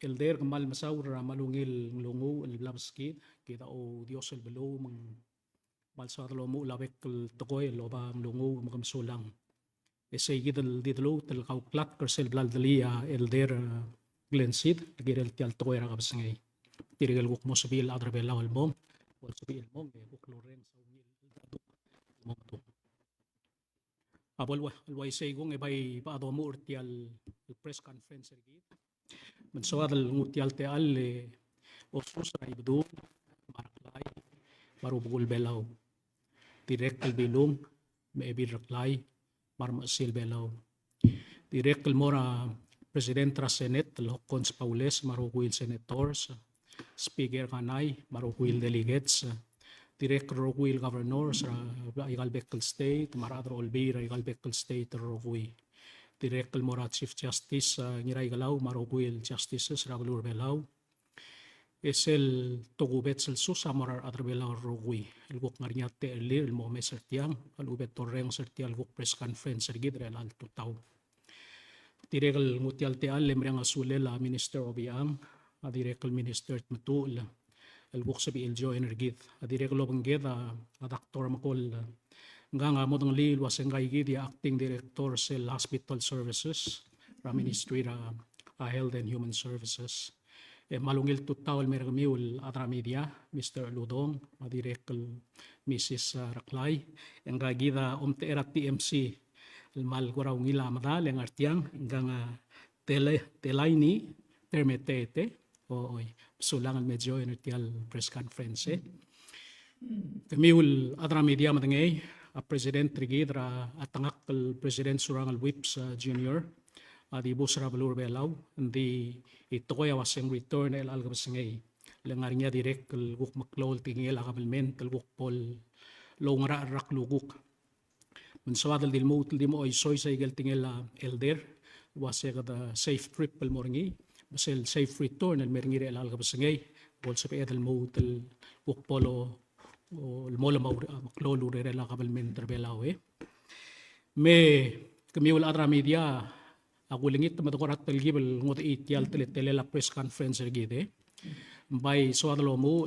elder kemal masaur malungil lungu el labski kita o Dios el belo mang malsa lo mu labek el tokoy lo ba lungu magam sulang ese gidel didlo tel kauklat kersel blal delia elder glensid gidel tial tokoy ra kabsangay tirigel guk mosabil adrebela wal mom wal sabil mom guk loren sa ungil daduk mom to abol wa say gong ebay pa ado mo urtial press conference gid من سواد الموتيال تيال أوسوس رايبدو ماركلاي بارو بقول بلاو ديريك البيلوم مأبي ركلاي بارم أسيل بلاو ديريك المورا بريزيدنت راسينيت الهوكونس باوليس مارو ويل سيناتورز سبيكر كاناي مارو ويل ديليجيتس ديريك روكويل غفرنورز را يغال بيكل ستيت مرادر أولبي را يغال بيكل ستيت روكوي direct el morat chief justice ngiray galaw maroguil justices raglur belaw es el togubet el susa morar adrbelaw rogui el guk ngariat te elir el momes sertiang el ubet torreng sertial guk press conference sergidre al tutaw direct el mutial te al lemrang asule la minister obiang a direct el minister matul el guk sabi el jo energid a direct lo banged a doctor makol nga modong li wasengay gidi acting director sel hospital services ra ministry ra health and human services malungil tutaw mermiul atra media Mr. Ludong madirek Mrs. Raklay nga gida omte era TMC mal guraw ngila madal ang artiang nga telaini permetete o sulangan medyo inertial press conference kamiul atra media madangay President Trigidra atangak el President Surangal Whips Junior di busra balur belaw di ito ko waseng return el algabasangay lengar niya direct el guk maklol tingil akabalmen el guk pol longra rak luguk menswadal dil mo ay soy sa igel tingil elder waseg the safe trip el morngi basel safe return el merngire el algabasangay bol sa pedal mo el guk polo o mola maklolo re la kabalmen terbelawe me kamiul atra media aku lingit matakorat telgibel ngot itial tele la press conference gide by swadalo mo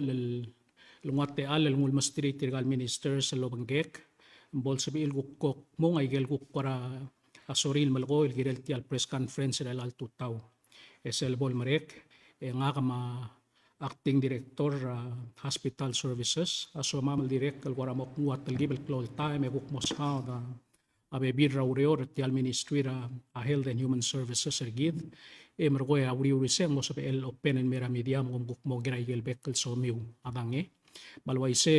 lungat al ngul mastri tirgal minister sa lobangek bol sabi il gukok mo ngay gel guk para asoril malgo il girel tial press conference la altutaw esel bol marek nga kama acting director hospital services aso mamal direct kal waramok muat talgibel klol time ebuk mosha da abebir raureo tial ministry ra health and human services ergid mergo ya uri sen mo sa el open en mera media mo buk mo giray gel bekkel so miu adange balway se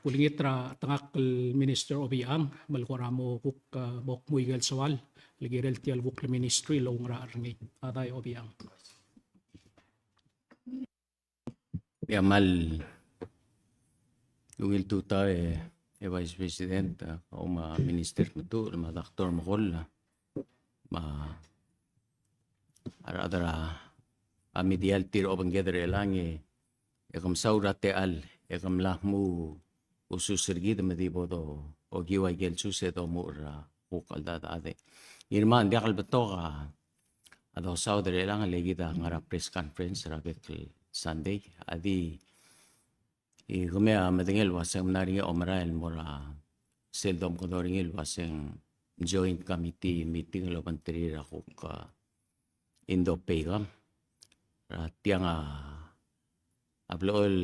kulingitra tangak minister obiang malwaramo buk bok muigel sawal ligirel tial buk ministry lo ngra arngi aday obiang Yamal lungil tuta vice president o ma minister mutu ma doctor mogol ma aradara amidial tir obang gedre langi ekam saura te al ekam lahmu ususirgid medibodo o giwa gel susedo mura ukal dada ade irman diakal betoka ado saudre lang legida ngara press conference rabekl Sunday adi igumea madengel waseng naringe omrael mora seldom kodoringel waseng joint committee meeting lo pantri ra ka indo pegam tianga ablol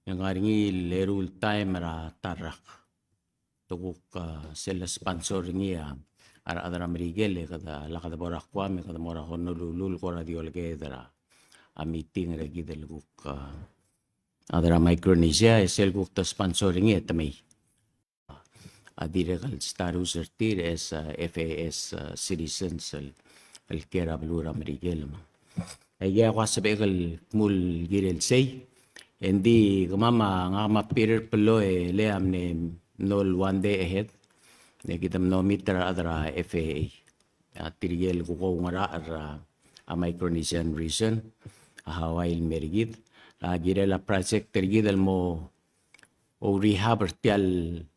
yang ngaringi lerul time ra tarak tuguk sel sponsor ngia ara adara merigele kada lakada borak kwame kada mora honolulu kora diolgedra a meeting lagi del guk adara Micronesia esel guk ta sponsoring etami adire kal status ertir es FAS citizens el kera blura merigel ma aya wasabegal mul girel sei endi gamama ngama peer pelo le amne nol one day ahead negitam no mitra adara FAA atirigel guko ngara a Micronesian region Hawaii merigid gira la project tergid mo o rehab tial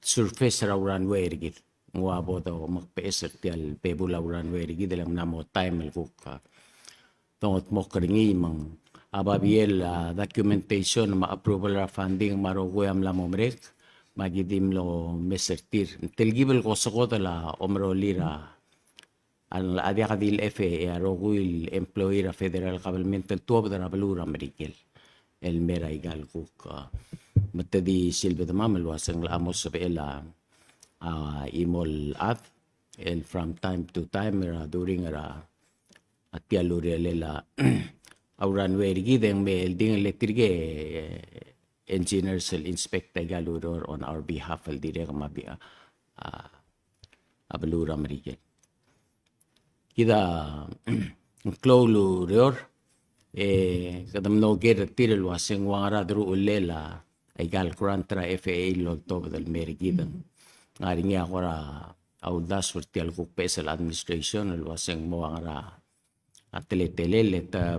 surface rauran wergid ngwa bodo magpeser tial pebula rauran wergid lang namo time el guk tongot mo kringi mang ababiel documentation ma approval ra funding maro kuyam la momrek magidim lo mesertir telgibel ko sokota la omro lira al adia kadil FA aro kuil employee ra federal government tuwa da balura medical el mera igal kuk matadi silbe da mamal wasang la amos sa ela imol at and from time to time during at tialure lela auran werigi deng me ding electric engineer sel inspector galuror on our behalf al dire kamabi abalura medical kita klolu reor kadam no get tirel waseng wangara dru ulela ay gal kurantra FAA lo to dal merigidan ngari nga akora audas vertial ko pesel administration el waseng mo wangara atele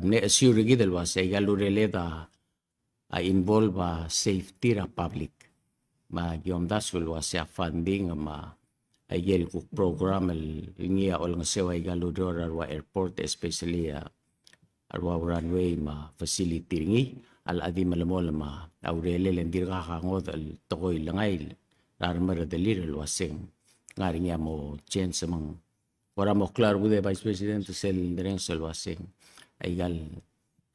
ne assure gidel waseng galurele da involve safety ra public ma giom das wel waseng funding ma ayel ko program el ngia ol nga sewa galudor arwa airport especially arwa runway ma facility ngi al adi malamol ma aurele lendir ka kangod al tokoy langay armar dalir el waseng ngari nga mo chance mang ora mo klar gude vice president sel dereng sel waseng aygal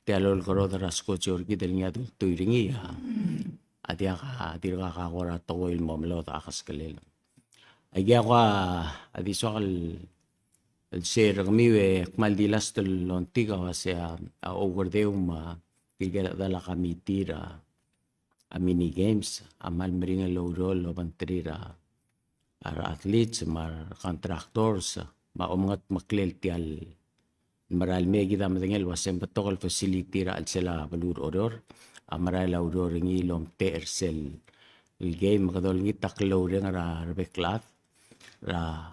tialol koro rasko chor ki del nga tu ringi adia ka dir ka ora tokoy mo melo ta kaskelel Aya ko adiswal el share kami kmal dilas tel lontiga wasya overdeum tiga dala kami tira a mini games amal meringa low roll lo bantrira ar athletes mar contractors ma umangat maklel tial maral megi dam dengel wasem betokol facility ra al sela balur oror amaral oror ngi lom tersel el game kadol ngi taklo ra beklat ra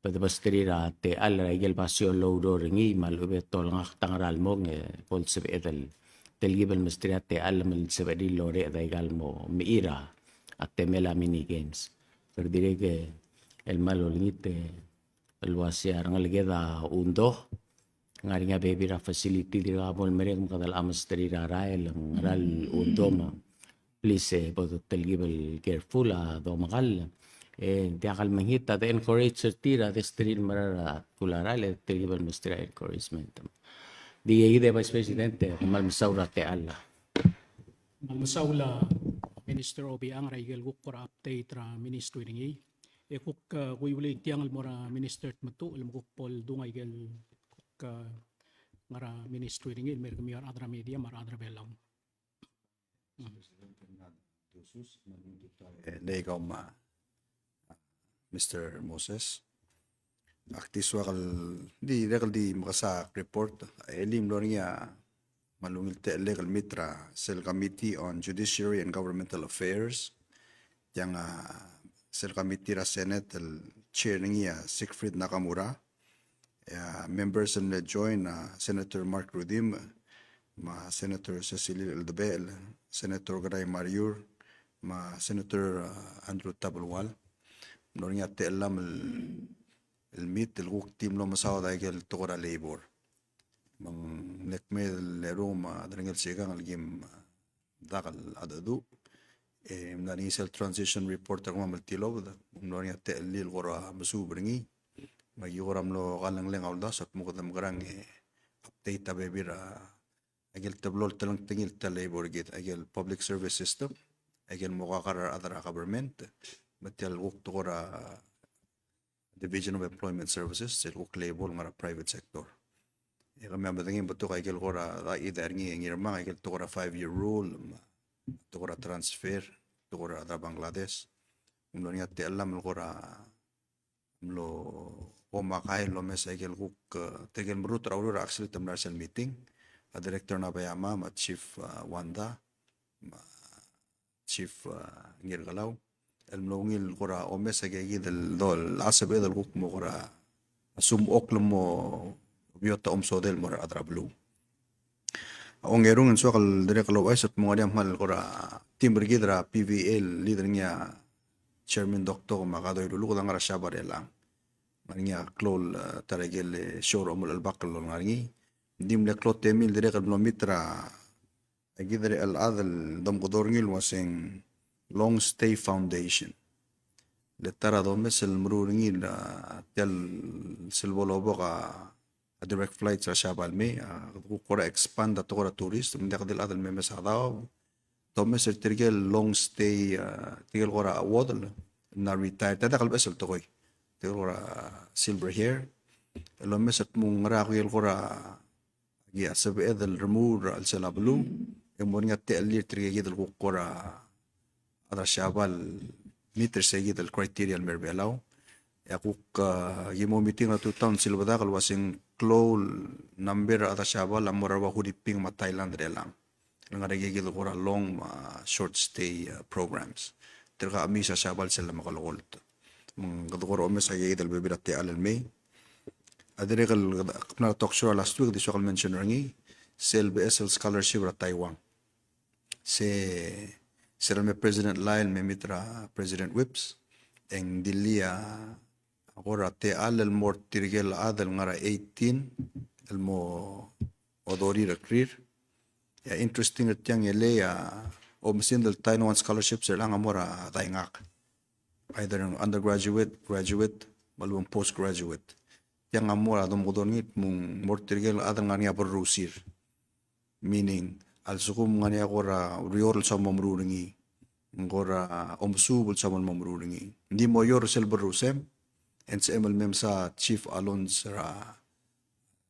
padabastri ra te al ra igel pasyo lodo ringi mal ubetol ngak tangral mo nge pol sebe edel telgibel mestri te al mal sebe di lore da igal mo miira at temela mini games per dire que el malo lingite el wasya ngal geda undo ngari nga baby ra facility di ra bol mereng kadal amastri ra rael ngal undo ma please bodo telgibel careful do magal di akal manghita the encourage tira the street marara kulara le terrible mustra encouragement di ide vice presidente mal misaura te alla Malmasawla Minister Obi ang raigel kuk para update ra ministry ringi kuk kuy wala tiang mora minister matu alam kuk pol dungay gel kuk ngara ministry ringi mer kami adra media mar adra belang Legaw Mr. Moses. Aktiswa kal di makasa report elim lo niya malungil te legal mitra Cell Committee on Judiciary and Governmental Affairs yang Cell Committee ra Senate el chair niya Siegfried Nakamura members and join Senator Mark Rudim ma Senator Cecilia Eldebel Senator Garay Mariur ma Senator Andrew Tabulwal Noring at alam el meet el guk team lo masaw da gel tokora labor mang nekme lero ma dringel sigang al gim dakal adadu nani sel transition report ko mal tilo da noring at lil gora masu bringi magi goram lo kalang leng awda sat mo kadam garang update ta bebira agel tablol talang tingil ta labor git agel public service system agel mo kakar adara government Matial wuk tokora Division of Employment Services, sel wuk label ngara private sector. Kami amatangin bato kay kel kora idar ngi ngirma kay kel tokora 5-year rule, tokora transfer, tokora da Bangladesh. Mlo niya te alam kora mlo oma kay lo mes kay kel wuk tegel mrut raulura actually tamnar sel meeting. A director na bayama ma chief Wanda, ma chief Ngirgalaw. الملونيل قرا أمسا جيد الدول العصب إذا الغوك مو قرا سوم أكل مو بيوتا سوديل مر أدرابلو أونغيرون سوق الدريق لو أيسط مواليام هال قرا تيم برجيدرا PVL ليدرنيا chairman دكتور ما قادو يلو لغدا نغرا شابر يلا نغنيا كلول ترجل شور أمول البقل نغني dim le klot temil dire kal mitra agidre al adal dom godorngil waseng long stay foundation le tara do mesel mrurngil tel silbolobo ka a direct flights sa shabal me kora expand at kora tourist mende kadil adal me mesadaw do mesel tirgel long stay tirgel kora awodal na retire tada kal besel to koy tirgel kora silver hair lo mesel mung rakwil kora ya sabi edel remur al salablu emon nga telir tirgel kora ada shabal meter segid el criteria al merbelaw yakuk gimo meeting na 2000 silbada kal wasing clow number ada shabal amora wa hudiping ma Thailand relang nga regigil kora long short stay programs terga amisa shabal sila makalokol mong gadokoro omes ay idal bebirate al may adire kal na talk show last week this kal mention rangi CLBSL scholarship ra Taiwan Sira me President Lyle me mitra President Whips eng dilia agora te al mor tirgel adal ngara 18 el mo odori recrir ya interesting at yang ele ya o mesin del Taiwan scholarships lang amora taingak either an undergraduate graduate malum postgraduate yang amora dom godonit mung mor tirgel adal ngania berusir meaning al sukum ngani agora rior sa mamrungi ngora omsubul sa mamrungi hindi mo yor sel berusem and sa mem sa Chief Alon's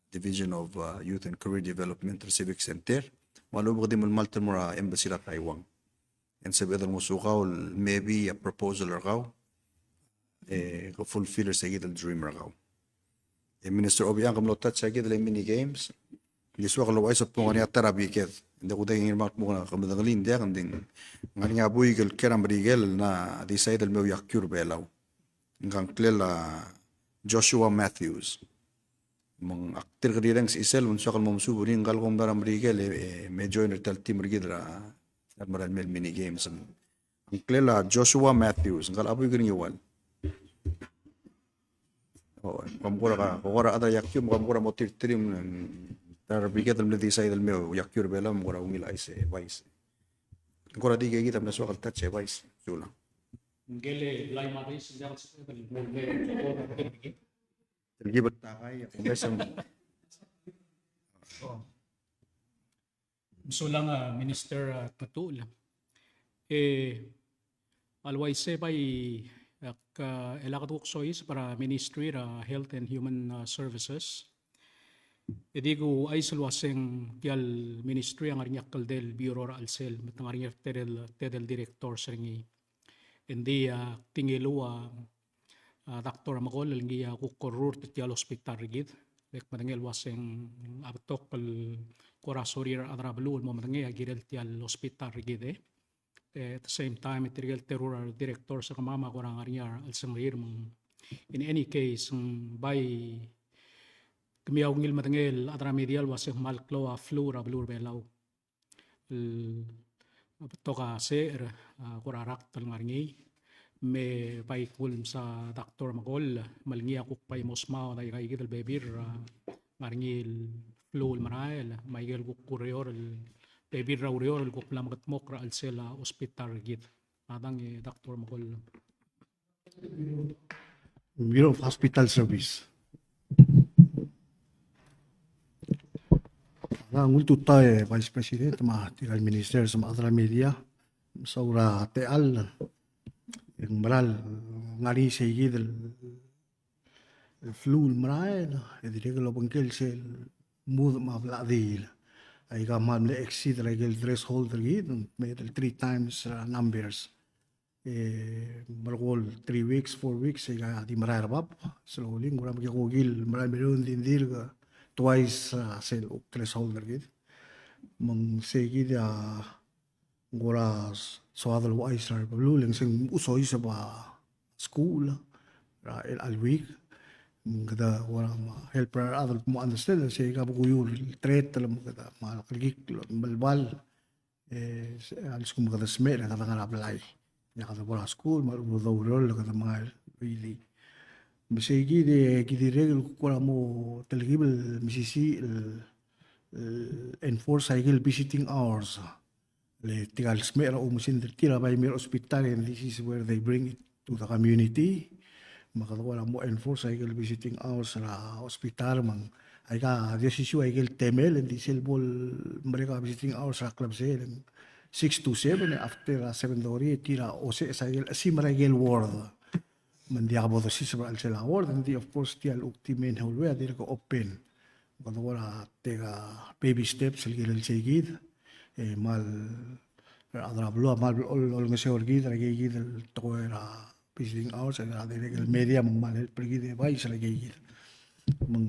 Division of Youth and Career Development Civic Center malubog di malmalter mo embassy ra Taiwan and sa bedang musukaw maybe a proposal raw ko fulfill sa gidal dream raw Minister Obiang kamlotat sa gidal mini games Liswa kalau ay sa pungani atarabiket. Hindi ko dahil ngirmak mo na kamadanggalin dia kanding ngani nga buhay gal keram rigel na decide al meu yakyur belaw. Ngang klela Joshua Matthews. Mong aktir kadirang si isel unsa kal mamsubo rin gal kong daram rigel medyo inertal team rigidra at maral mel mini games. Ang klela Joshua Matthews ngal abuy gani yuwal. Oh, kamkura ka, kukura ada yakyur kamkura mo tirtirim Bigat al mladi sa idal meu yakyur bela mo kora umila ise vice. Kora di kay kita mnaswa kal touch vice. Sula. Ngele lay maris ndal sa kal mulme Tergi bertakay kung besang so lang Minister Tatul alway se bay ak elakatuk sois para Ministry ra Health and Human Services Edi ko ay sulwaseng tial ministry ang arinyak del Bureau Alsel matang arinyak tedel director seringi. Hindi tingilo Dr. Makol lingi kukorur tial hospital rigid. Lek matangel waseng abtok kal korasorir adrablu mo matangel agirel tial hospital rigid At the same time itirgel terror director sa kamama korang arinyak alsengrir in any case by Kamiyaw ngil matangel atramedial waseng malklo flu rablur belaw. Toka ser kurarak talngarngi me pay kulm sa Dr. Magol malngi akuk pay mosmao na ikay kital bebir ngarngil flu marael maigel kuk kurior bebir raurior kuk lamagat mokra alsela hospital git. Adang Dr. Magol. Bureau of Hospital Service. Ngultu tayo Vice President ma tigal Minister sa mga media sa ura teal yung maral ngari sa higit el flu maral edire ko lobang kel sel mud ma bladil ay kaman le exceed regel threshold rigid may 3 times numbers margol 3 weeks 4 weeks ay di mararabap slowly ngura magkakugil maral meron dindir ka twice sel threshold rigid mong sige dia ngora soadal wa isar luling sing usoy sa ba school al week kada wala helper adal mo understand say ka buguyul threat talam kada malaklik balbal alis kum kada smell kada ngara apply ya kada wala school marudawrol kada mga really Masigi de regel ko mo talgibel misisi enforce ay visiting hours. Le tigal smera umusin tira by mir hospital, and this is where they bring it to the community. Makadawala mo enforce ay visiting hours sa hospital mang ay ka desisyon ay temel and diselbol mereka visiting hours sa club sale 6 to 7 after 7:30 tira o se sa si maragel ward mandia bodo si sa sela ward, and of course tial uktimen hulwe dir ko open kadawala tega baby steps el segid mal adrablo mal ol ngese orgid ragid el toera visiting hours ay el media mal el pergi de vai sa ragid mang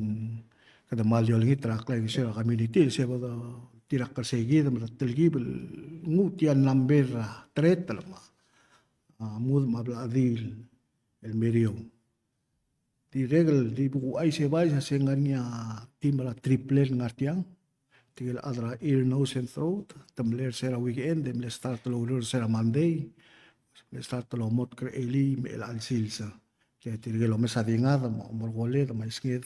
kada mal yol ngi trak la sa community se bodo tirak ka segid mal telgib ngutian number 3 talma mud mabla adil el medio di regel di buku ay se vai sa sengania timra triple ngartiang tigil adra ear, nose and throat tamler sera weekend dem le start lo sera Monday le start lo mot kre eli me el alsilsa que tigil lo mesa dingada mo morgole ma skid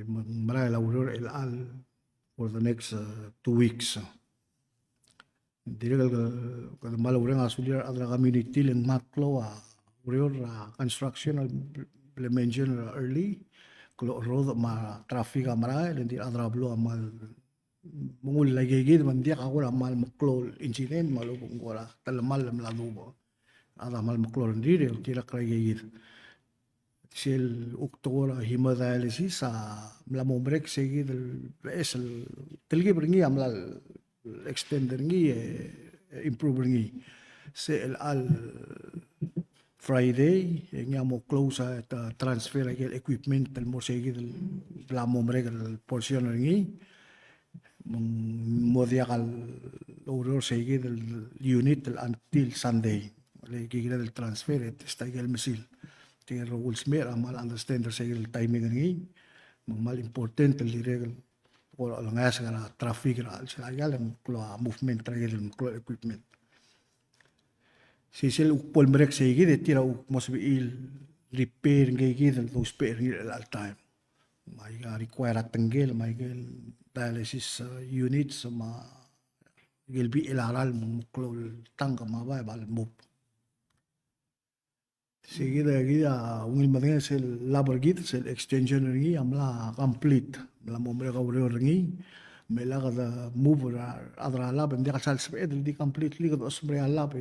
mara el auror el al for the next 2 weeks direl ka mal urang asulir adra community leng maklo construction le mention early klo road ma traffic amara le di adra blo amal mungul lagi gid man dia ako mal maklo incident malubong wala talamal lalubo ada mal maklo ndire tira kray gid sel uktora hemodialysis sa mlamombrek seguid es el telgi bringi amlal extender ngi improve ngi se el al Friday nga mo close at transfer el equipment el mo seguid el mlamombrek el portion ngi modia al logro seguid el unit until Sunday le gigira del transfer está el mesil tiene rules mer amal understand el timing ngi mal important el regel o lang as nga traffic al sa yalang movement tragel el equipment si sel pol merek seguid tira mos il repair ngi el those repair al time may require tanggel may dialysis units ma gelbi ilaral mo klol tangka mabay bal mop seguida ungil madeng sel labor git sel extension ringi amla complete la mombre gaure ringi mela kada move adra lab ndi kasal sped di completely kada osbre lab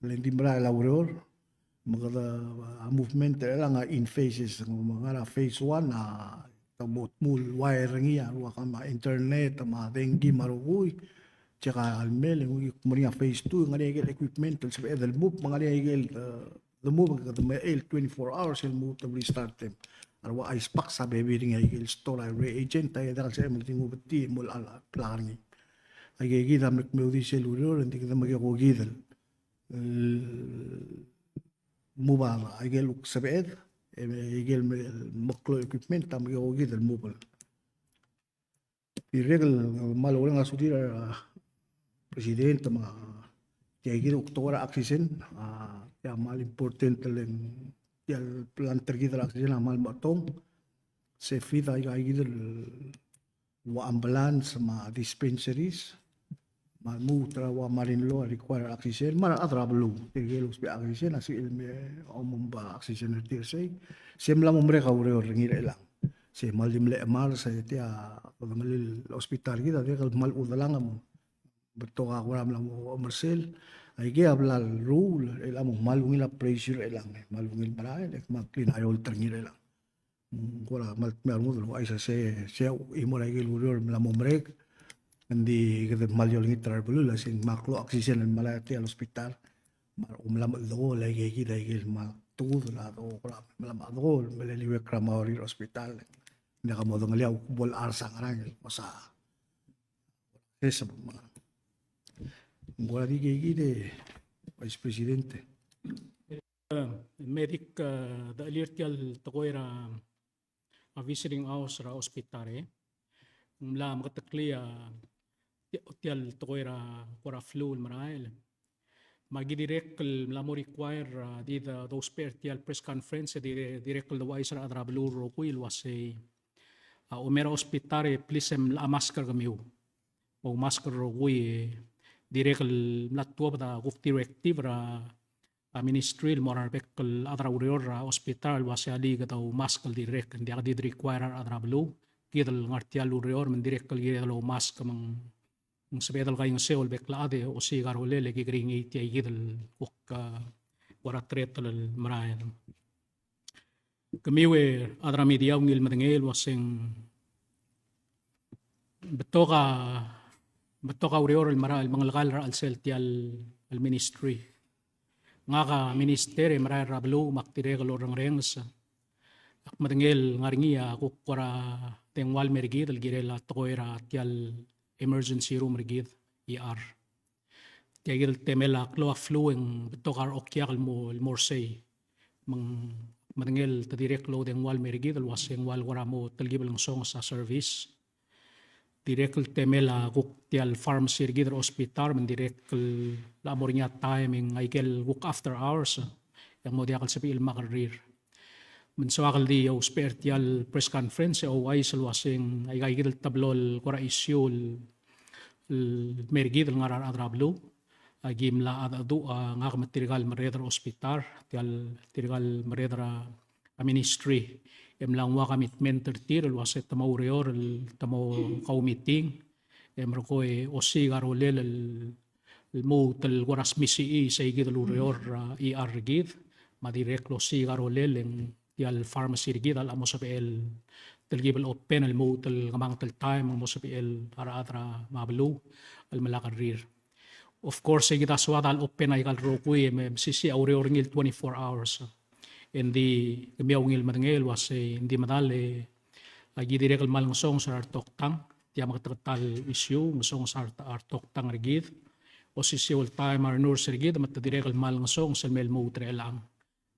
lendi bra lauror magada movement lang in phases mga phase 1 tabot mul wire ringi wa kama internet ma dengi marugui tsaka almel yung phase 2 ngari equipment sa edel move mga the move the 24 hours el move to restart them arwa ice pack sa baby ring ay store ay reagent ay dal sa mo tingu beti mul ala planning ay gida mek mo di cellular hindi kita magigogidal muba ay gel sa bed ay gel maklo equipment tam magigogidal mobile di regel malo lang asudira presidente mga kaya oktora aksisen ya mal important lang ya plan tergida aksisen amal matong se fida ay gidel wa ambulance ma dispensaries ma mutra wa marinlo require aksisen mara atrablu tegelos be aksisen asi ilme omumba aksisen tirsay semla momre kaure ringir elang se malim le mar sa tia malil hospital gida de mal udalangam beto ako lang mo Marcel ay kaya ablal rule elam malungil pressure elang malungil para mag-clean ayol terngir elang wala mal mermo do ay sa se imo lagi luror la momrek hindi kada malyol ngi trabulu la sin maklo oxygen en malati al hospital mar umlam do lagi gida gil ma tudo la do kra malam do meleliwe kramawri hospital hindi ka mo do ngali bol arsang rang masa esa Wala di gigide, Vice Presidente. Medic da alirtial takoira a visiting hours ra ospitare. Mla makatakliya tial takoira kora flu marail. Magidirect mla mo require di those per tial press conference di direct the wise ra adrablu rokuil was umera ospitare plisem la masker kamiu. O masker rogui direct la tua da guk directive ra ministry morar bekkel adra urior ra hospital wasi ali gatau masker direct dia di require adra blu kidal ngartial urior men direct kal gidal mask mang sebedal kayong seol bekla ade o sigar ulele gigringi ti gidal guk wara tretal marayan. Kamiwe adra media ngil madengel waseng betoka urior maral mangalgal ra al sel ti al ministry. Nga ka ministeri maray rablo maktire kalorang rengs ak madengel ngaringia kukwara tengwal merigid al girela tokoira tial emergency room rigid ER tiagil temela kloa flueng betokar okyak mo morsey mang madengel tadirek lo tengwal merigid al waseng wal wara mo talgibal ng song sa service direct temela guk tial pharmacy rigid hospital men direct la mornya timing aikel guk after hours yang mo diakal sabi il makarir men sawakal di o spare tial press conference o ay salwasing ay gigil tablol kora issue merigid ngarar adrablo agimla adadu nga material mareder hospital tial material mareder ministry lang wa commitment tertir waset tamo reor tamo kau meeting merko osi garolel el mo tel waras misi sa igid reor ER gid madirek lo si garolel en tial pharmacy gid al amosabel tel gibel open el mo tel gamang tel time amosabel ara atra mablu al malakarir. Of course igid aswad al open ay gal rokui sisi aureor ngil 24 hours. Hindi kamiawngil madengel was hindi madali agi direk malang song sa artoktang tiya makatatal issue song sa artoktang rigid o si all time our nurse rigid mat direk malang song sa mel mo trelang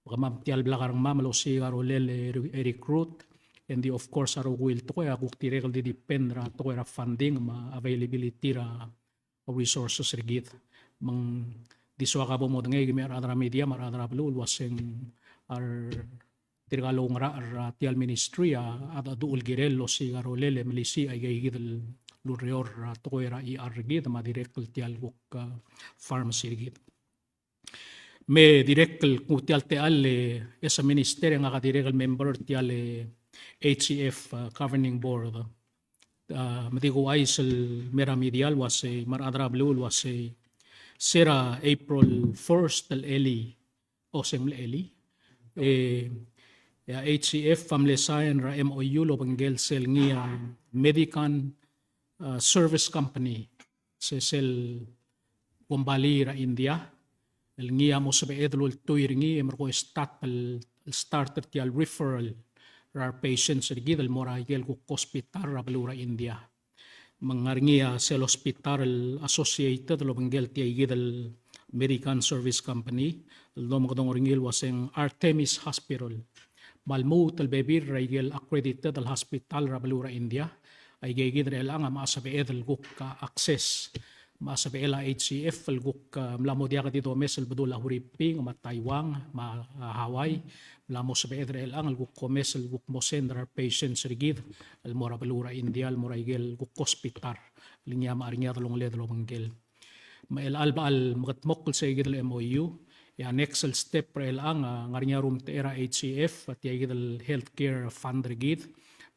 makamam tial blakarang mamalo si garolel recruit and of course aro will to kaya kuk direk di depend ra to kaya funding ma availability ra resources rigid mang diswa ka mo dengay gimi adra media maradra blue waseng ar tirgalong ra tial ministry at adul girello si garolele milisi ay gigid lurior tokoira ER gid ma direktel tial guk pharmacy gid me direktel tial tial esa ministeri nga direktel member tial HCF governing board madigo ay sel mera medial was maradra blue was sera April 1st tel eli o semle eli HCF family sign ra MOU lo banggel sel ngia Medican service company sel Bombali ra India el ngia mo sabe edlo tuir ngi merko starter ti al referral ra patients rigid el mora gel ko hospital ra balura India mangarngia sel hospital associated lo banggel ti gidel American Service Company, lom kadong ringil waseng Artemis Hospital. Malmo tal bebir raigel accredited al hospital Rabalura India. Ay gigid rel ang maasabi edel guk access. Maasabi ela HCF al guk mlamo dia dito mesel bedula huriping ma Taiwan, ma Hawaii. Mlamo sabi edel ang al guk mesel guk mosendrar patients rigid al mora Rabalura India al mora igel guk hospital. Linya maarinya talong ledlo manggel. Mael alba al magatmokol sa igid al MOU ya next step ra ang ngarinya room te era HCF at igid al healthcare fund rigid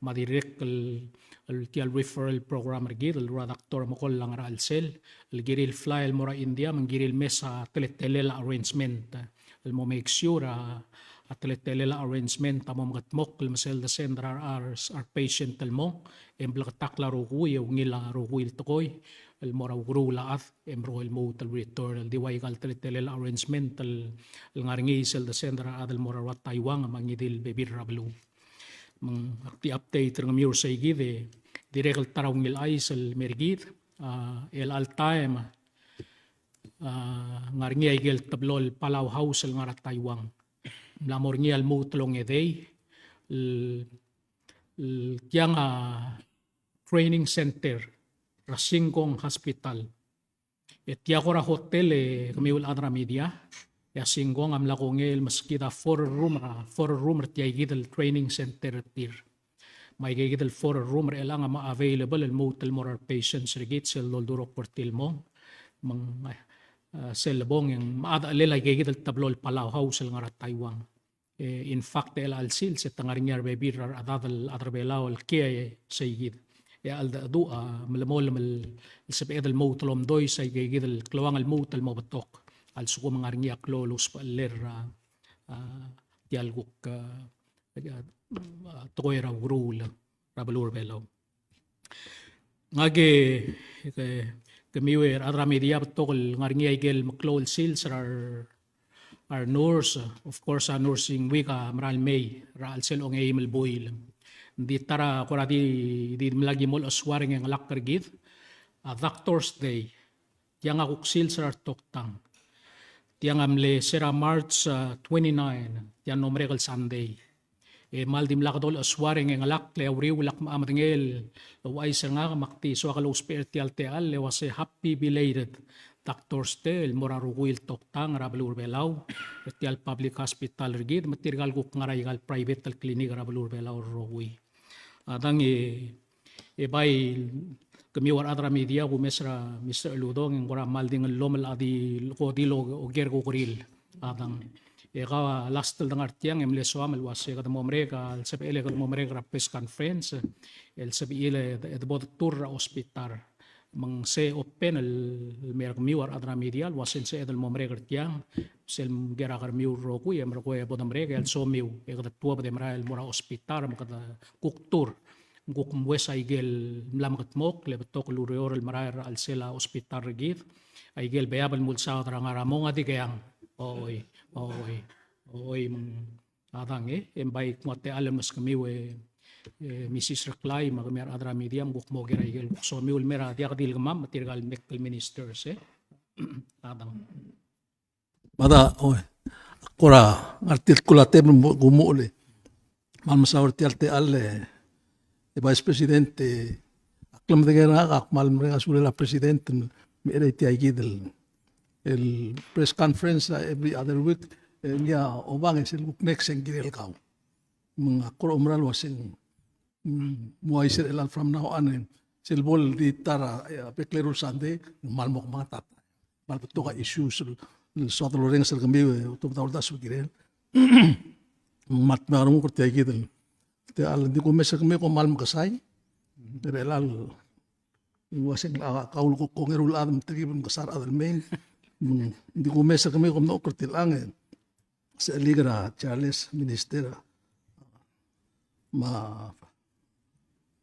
madirek al tial referral program rigid al redactor mokol lang ra al sel al giril fly al mora India mangiril mesa teletelela arrangement al mo make sure at teletelela arrangement tamo magatmokol masel the sender our patient al mo emblakatakla ruguy ngila ruguy tokoy el mora ugru laat emro el mo tal return el diway kal teletel arrangement el ngaringi sel the sender adel mora wat Taiwan mangidil bebir rablu mang akti update ng mur sa igide direkal tarawng il ay sel mergid el al time ngaringi ay gel tablol palaw house el ngarat Taiwan lamor ngi al mo tlong edey yang training center Rasingkong Hospital. Etiya ko ra hotel kamiul adra media. Ya singkong am lakongel maskita 4 room tiya gidal training center tir. may gigit for room elang ama available el motel moral patients rigit sel dolduro portil mo mang sel bong yang maada lela gigit el tablo el palau haus el ngarat Taiwan. In fact el alsil se tangaringar bebir adad el adrabelao el kia sayid. al du ملمول السبعيد الموت لهم دوي سي جيد الكلوان الموت الموبتوك al suko mangarngi aklolos pa ler dialguk toera urul rabalur belaw ngage kemiwer adra media tokol ngarngi igel maklol sils our nurse of course our nursing week maral may ral sel ong email boil di tara korati di lagi mol aswaring ang lakker gid doctors day yang akuk sils toktang tiang amle sera March 29 tiang nomrekal Sunday maldim lakadol aswaring ang alak le awriw lak maamadingel laway sa nga makti so akalo spiritual te al le was happy belated doctors te moraruguil toktang rabalur belaw tial public hospital rigid matirgal guk ngaraygal private clinic rabalur belaw rogui adang bay kamiwar adra media ko mesra Mr. Ludong ng gora malding lomal adi ko dilo o gergo kuril adang ka last ng artiang emle soam el wase ka momrega el sabi ele ka momrega press conference el sabi ele the bod tour hospital mang se open el mer kamiwar adra media wasen se el momrega tiang sel gera kar miur ro ku em ro ko bodam rega el so miu e ka tuwa de mra el mora hospital mo ka kuktur guk mwes aigel mlamakat mok le betok lurior el marair al sela hospital regid aigel beabal mulsa trangara monga di kayang oy adang embay ngote alam mas kami we Mrs. Reklay magmer adra medium guk mo gira aigel so miul mera dia kadil gamam matirgal medical ministers adang mada kora artil kulate gumule mal masawarti alte alle el vice presidente aklam de guerra akmal mrega sobre la presidente me era ite aquí el press conference every other week ya obang es el next en girel kau mga kor umral wasing muay sir el from now on sel bol di tara pekleru sande mal mok matat mal beto ka issues so to loreng sel gambi to tawda su girel mat marum ko te aquí te al di ko mesa kami ko mal makasay relal wasing kaul ko ngerul adam tribun kasar adal main di ko mesa kami ko no kortilang sa ligra Charles minister ma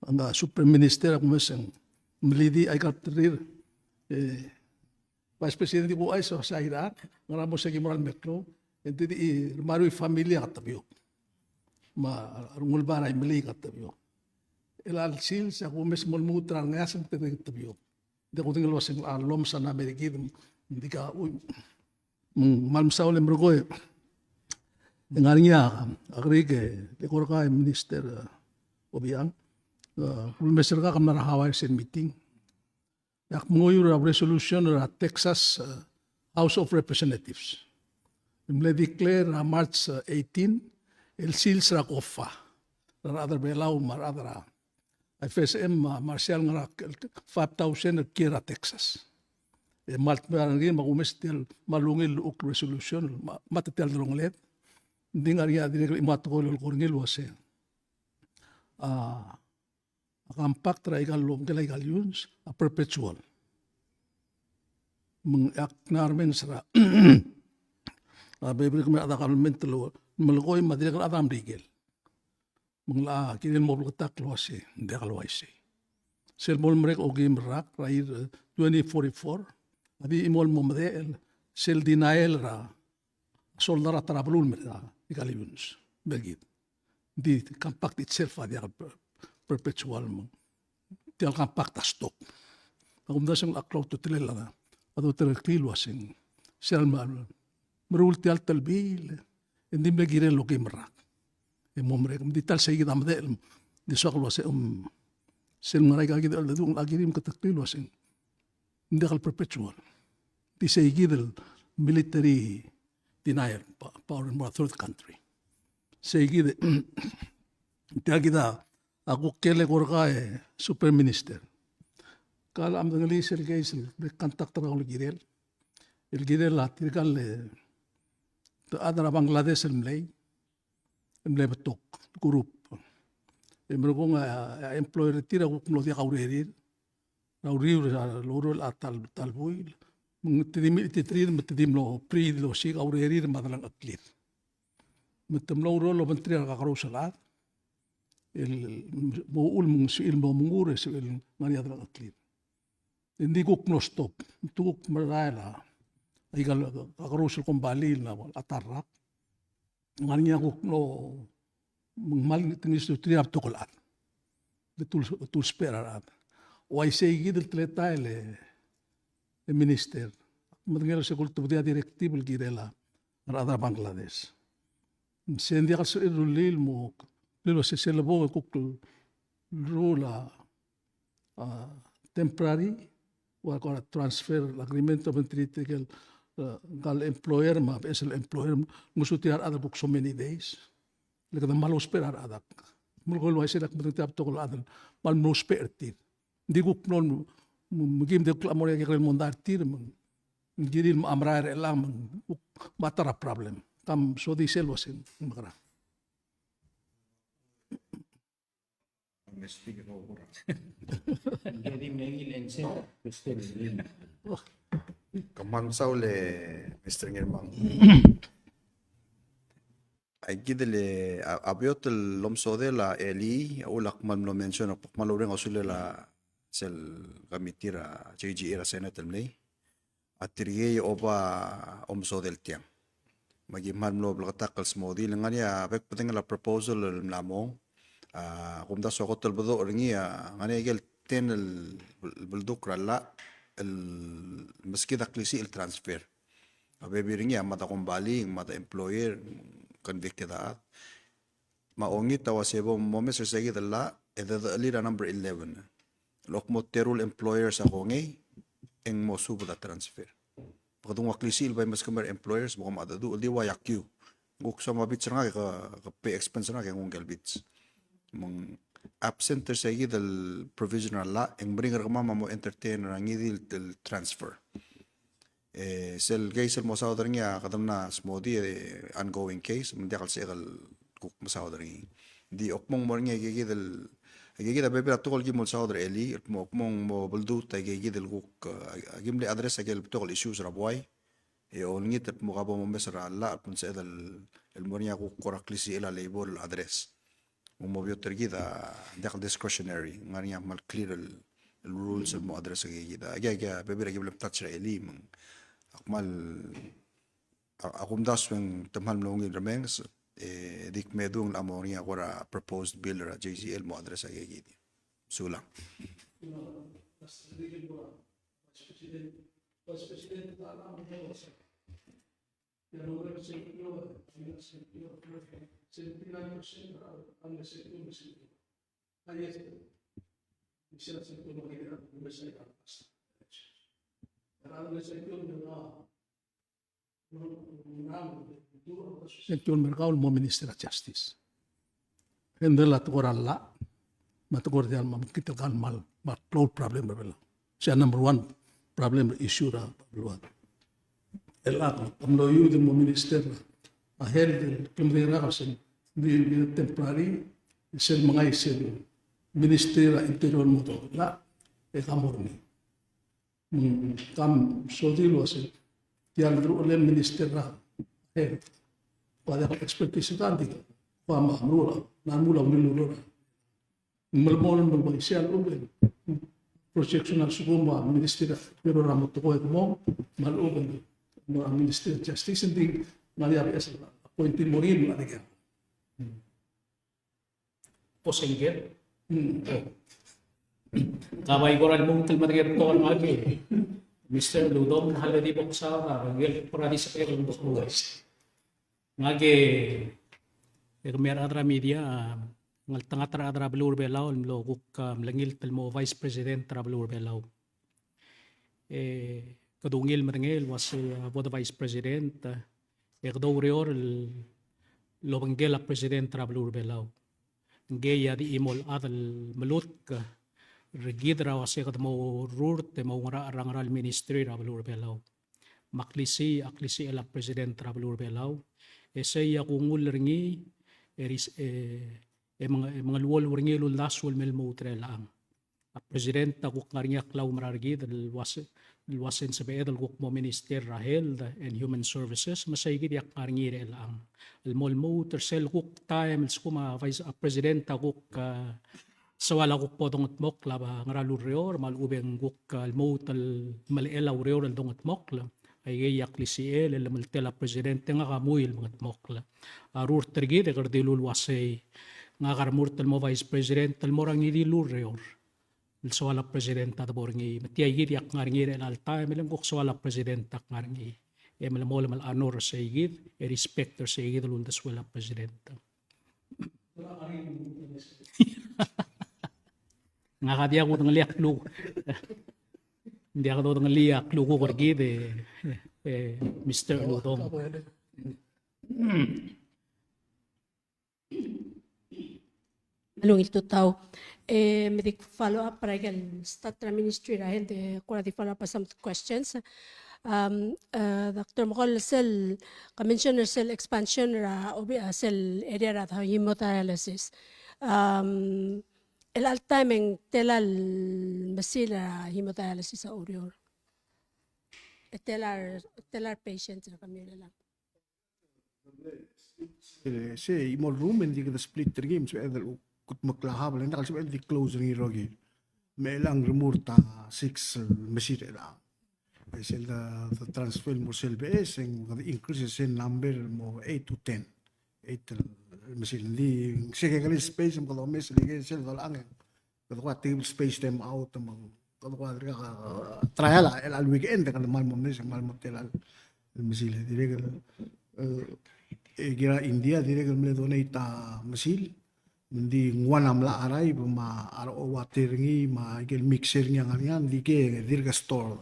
anda super minister ko mesang mlidi ay kaptrir vice president ko ay so sa ira ngaramo sa moral metro enti di maru familia katabyo ma rungul baray mali katabyo elal sil sa ko mes mol mutra ngasang katabyo de ko tinggal wasing alom sa na merigid hindi ka malmsaw le mrogoy dengarnya agrike de ko ka minister obiang ulmeser ka kamna hawai sen meeting yak moyur resolution ra Texas House of Representatives imle declare March 18 el sils ra kofa ra adar belau mar adara FSM Marcial ngara 5,000 kira Texas malt marangin magumestel malungil uk resolution matatel dronglet dingar ya dingar imatol korngil wase kampak tra igal lom kala igal yuns a perpetual meng aknarmen sra bebre kami ada kalment lo melgoy madire kal adam digel mengla kinin mo tak loase de kalwaise sel mol mrek ogim rak rair 2044 adi imol momdel sel denial ra soldara trablul merda igaliyuns begit di compact itself adi perpetual mo tial compact stop agumda sang aklaw to tilela ado terkilo asing sel mal merul tial talbil endim begire lo kimrak momre di tal sayid amdel di soklo se sel maray ka gid al dung agirim katakilo asing hindi kal perpetual di sayid military denial power in third country sayid tiagida Ako kele korka super minister. Kala am dengan lisel geisel bekantak tara ul girel. Il girel la tirgal te adara Bangladesh mlei betok grup. Mereka nga employer tira ko kuno dia kaurerir. Rauriu loro atal talbui. Titrim lo pri lo si kaurerir madalang aklir. Metemlo lo menteri kakarusalat. Buul mong ilmo mungure sa ngani adalang aklir. Hindi ko kuno stop. Tukok marala. Ay kakarusal kong balil na atarak. Ngani niya ko kuno mal tingis tu triap tokolat. Tul sperarat. O ay sige del tleta el minister. Madengel sa kulto dia direktibo girela rada Bangladesh. Sendi ka sa ilulil mo lilo sa selabo kukul rula temporary o transfer agreement of entreaty gal employer ma esel employer musutiar ada book so many days. Leka malo sperar adak. Mulkol wa sila kung tap to adan mal no spertir. Di ko non mugim de klamor ya kren mondar tir giril amrar elang matara problem. Kam so di selwasin magara. Jadi mengil ense Mr. Kamansaw le Mr. Ngirmang. Ay gidele abiot el lomsode la eli ulak man no mention pak malureng osule la sel gamitira JG era senate mlei atirige oba omsode el tiang magi man no blakatakal smodi ngania bek puteng la proposal el namo kumda sokot el bodo ringi ngania gel ten el buldukra la el meski daklisi el transfer abe biringi amata kumbali mata employer convicted at maongi tawasebo momes segi dalla eda lira number 11 lokmo terul employers ako ngi eng mo subo da transfer pagdung waklisi ilbay mas kamer employers mo kamada du di wayakyu guk sa mabits nga ka pay expense nga kung galbits mong absent segi del provisional la eng bringer mama mo entertain rangi del transfer sel case mo sa odar niya kadam na smodi ongoing case hindi kal segal kuk sa odar ni di okmong mo niya gigida bebe atol gi mo sa odar eli mo okmong mo buldu ta gigida kuk gimle address agel tol issues rabway on ngit mo kabo mo mesra la pun sa el mo niya kuk koraklisi ila label address mo bio tergida dakal discretionary ngani mal clear el rules mo address gigida aga bebe gibel touch eli akmal akumdas weng tamhal nongin remengs dik medung amonia wara proposed bill ra JCL mo address ay gidi sulang Section merkau mo Minister of Justice. Hendela tukor alla, matukor dial mam kita kan mal cloud problem berbela. Siya number one problem issue ra beluat. Ela amlo yu di mo Minister ahel del pemberan kasen di temporary sel mga sel Minister Interior mo to la kamor ni. Kam sodilo asin tiang oleh minister lah pada expertise tadi pama mula namula mula melmol melmaisial uben projection suguma minister pero ramot ko mo maluben minister justice hindi maria es appointed morin lagi Posengger. Kabay ko rin mong tilmatigir ko ang agi. Mr. Ludong, haladi po sa kagil, paradi sa pero ng guys. Ngagi, may adra media, ngal tanga adra balur belaw, loguk melangil talmo Vice President balur belaw. Kadungil marangil was the Vice President, kadaw reor, lobanggel President balur belaw. Ngeya di imol adal malut ka regid raw ase kad mo rurte mo rangaral ministry ra balur belaw. Maklisi aklisi ela president ra balur belaw. Esaya kungul ringi eris mga luwal ringi lulas wal mel mo lang. A president ako ngarinya klaw marargi dal wasen sa beedal kuk mo minister ra health and human services masaygi yak ngarinya lang. Al mol mo tersel kuk time kuma vice president ako sa wala kuk po dongot mokla ba ngaralur reor malubeng kuk al mo tal malela reor al dongot mokla ay yak lisiel el maltela presidente nga kamuil mga mokla. Arur tergi de kardilul wasay nga karmur tal mo vice president tal morang idilur reor. So wala presidenta da borngi matiyay yak ngaringi el alta melam kuk so wala presidenta ngaringi melam mo mal anor sa igid respecter sa igid lul das wala presidenta. Nga kadi ako ng liyak lu. Hindi ako daw ng liyak lu ko korgid Mr. Lutong. Along ito tao, may follow up para gan start ministry rahil de kung di follow up some questions. Dr. Mokol cell commissioner cell expansion ra cell area ra hemodialysis. El altameng telal masila hemodialysis sa Orior. Telar patients na kami lang. Se imol room hindi ka split the game so either kut maklahab lang nakal sabi di close ring rogi may lang remurta 6 masira lang kasi the transfer mo sel BS and the increases in number mo 8 to 10 8 masira di sige kali space mo kalau mes lagi sel lang kalau table space them out among kalau ka trial al weekend kan mal mo mes mal mo telal masira dire gira India dire kan mele donate masil hindi ngwanam la aray ma aro water ngi ma igel mixer ngi ngan di ke dirga store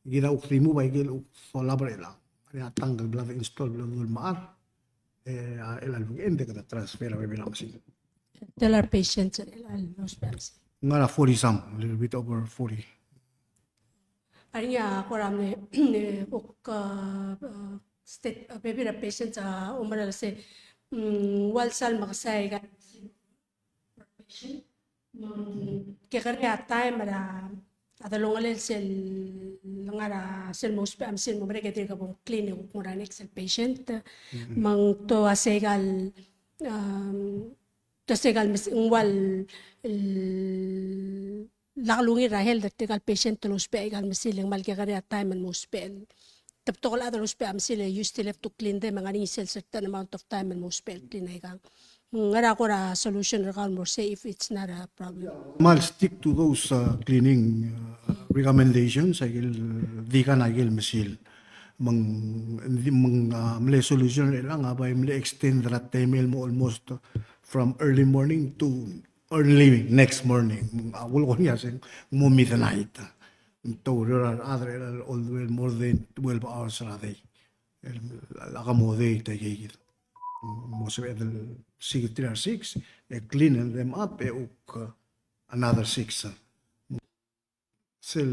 gira uk remove igel uk solabre la ari tanggal bla install bla dul maar el al ende kada transfer ave bila masin Telar patients al hospitals. ngara 40 some a little bit over 40 Arinya koram ne uk state baby na patients umaral se walsal makasay ka kaya time ada longalel sel langara sel mospe am sel mo mereka tiga bom clinic ukuran excel patient mang to asegal wal lakalungi rahel tegal patient to mospe egal mesil mal kaya time and mospe taptokol ada mospe am sel you still have to clean them mangani sel certain amount of time and mospe clean egal ngara ko ra solution ra more say if it's not a problem. mal stick to those cleaning recommendations agil di kan agil mesil mle solution lang abay mle extend that time mo almost from early morning to early next morning awol ko niya sing mo midnight to other all more than 12 hours a day accommodate agil most of the 6 clean them up another 6 sel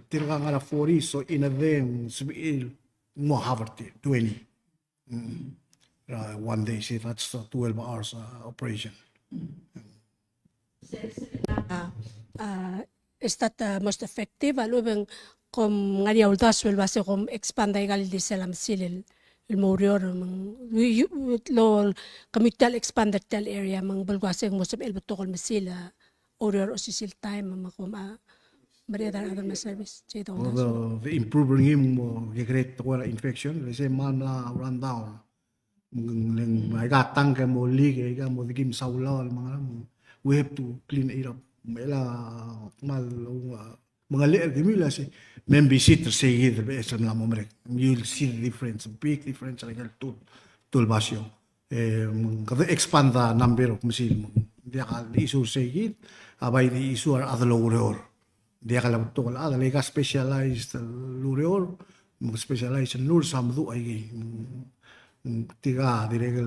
tirga ngara 40 so in a them mo haverty 20 one day see that's 12 hours operation Is that most effective? Alubeng kom ngari ultas wel base kom expand ay gal di selam silil el morior lo kamital expanded tel area mang balwase mo sa el butokol mesila orior o sisil time makoma Maria dar other service chito the improving him great wala infection kasi man la run down ng may gatang ka mo lig ka mo digim saulaw mga we have to clean it up mela mal mga leer dimila si men visitor say here the best na mo merek you'll see the difference big difference like tul basyo kada expand the number of misil dia ka isu say here abay di isu are other lower dia ka labto ka ada lega specialized lureor specialized nur samdu ay tiga direk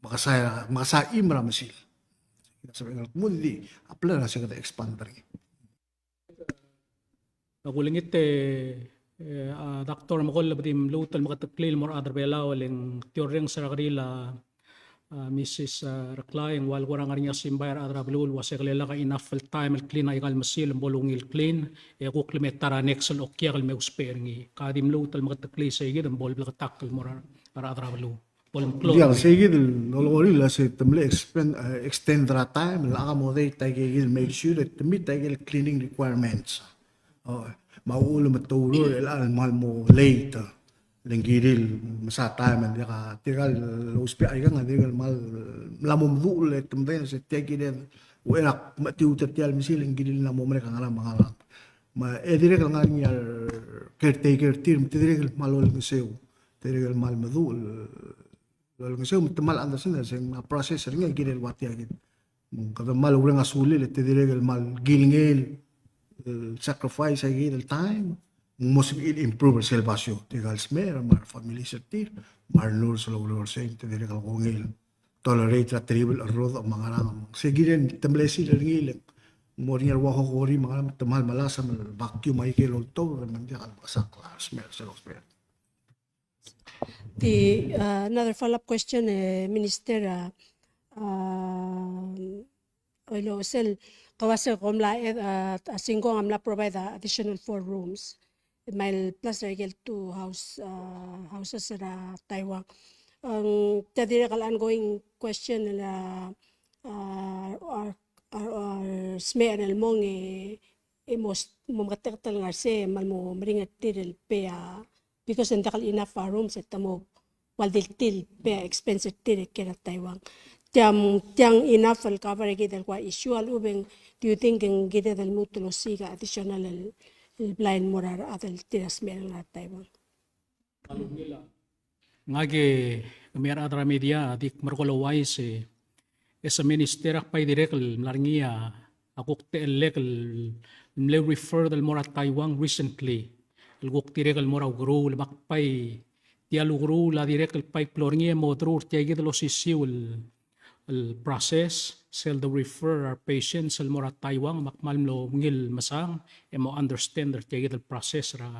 makasa imra masil. Sabi ng mundi, apla na siya expand rin. Nagulingit Dr. Makolla badim lutal makataklil mor adar belaw leng tioreng saragrila Mrs. Raklayang wal warang arinya simbayar adra blul waseklela ka enough full time el clean ay kal masil bolungil clean ko klimetara nexel okya kal me usperngi kadim lutal makatakli sa igid bol blakatakal mor adra blul bolum close. Diyan, sige, nolori la se tamle extend the time, la mo day tayo make sure that to meet tayo cleaning requirements. Mauulo matulor el mal mo late. Lenggiril masa time and ka tigal uspi ay nga tigal mal lamom dul et tamden se tayo den uenak matiu tatial misil lenggiril na mo mereka ngala mangalang. Ma edire ka nga niya caretaker team tidire malol museo. Tidire mal madul lalu kasi temal anda sana sing process ringa gilel wati agit kada mal urang asuli le tediregal mal gilngel sacrifice agit el time must improve selbasyo tegal smer mar family sertir mar nur solo lor sen tediregal gongel tolerate terrible road ang mga rang sigiren temblesi ringil morier wa hori mga temal malasam vacuum ay kelo to man dia sakla smer selo smer. Another follow-up question, Minister, oilo sel kawase komla asingko amla provide additional 4 rooms. Mail plus regel 2 houses sa Taiwan. Ang tadire kal ongoing question na smear el mong most mumkatektal ngarse mal mo meringat tirel pea because hindi kal enough rooms at mo waldil be expensive til kera Taiwan. Tiang enough al cover gidel kwa issue al ubeng do you think ang gidel mutulo siga additional el blind morar adel tiras merang na Taiwan. Ngage mer adra media dik markolowai se esa minister pay direkel mlarngia akuk te lekel mle refer del mora Taiwan recently el guk direkel mora guru makpay dialogro la direct el pipeline mo drur tiagi de los isiu el process sel the refer our patients el mora Taiwan makmal lo ngil masang mo understand der tiagi del process ra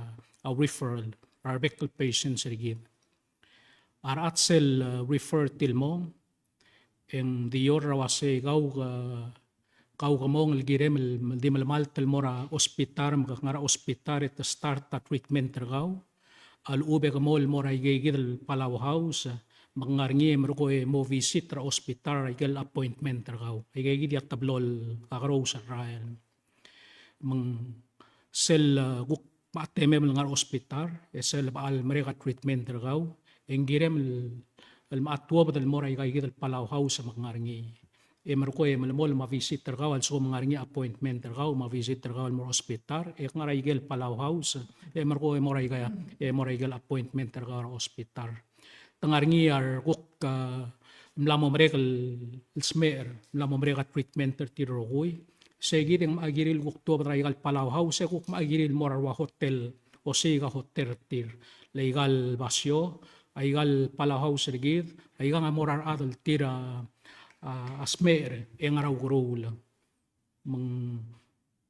a referral our medical patients rigid ar atsel refer til mo en dior rawase kau kamong el girem el di malmal tel mora hospital ngara hospital et start treatment tergau al ube kamol moray gigil Palau House mangarngi merko mo visit ra hospital igel appointment tergau igigil yak tablol kakaro sa rael mang sel guk mateme ngar hospital sel baal mereka treatment tergau engirem el matwa badal moray gigil Palau House mangarngi merko malmol ma visit tergau al so mangarngi appointment tergau ma visit tergau mo hospital ngaray igel Palau House merko moray gaya moray igel appointment tergau hospital tangarngi ar guk mlamo mereka smer mlamo mereka treatment tertirogoy segid ang agiril guk to igal Palau House guk magiril morarwa hotel o siga hotel tir legal basyo aigal Palau House rigid aiga nga morar adal tira asmer en araw gurul mang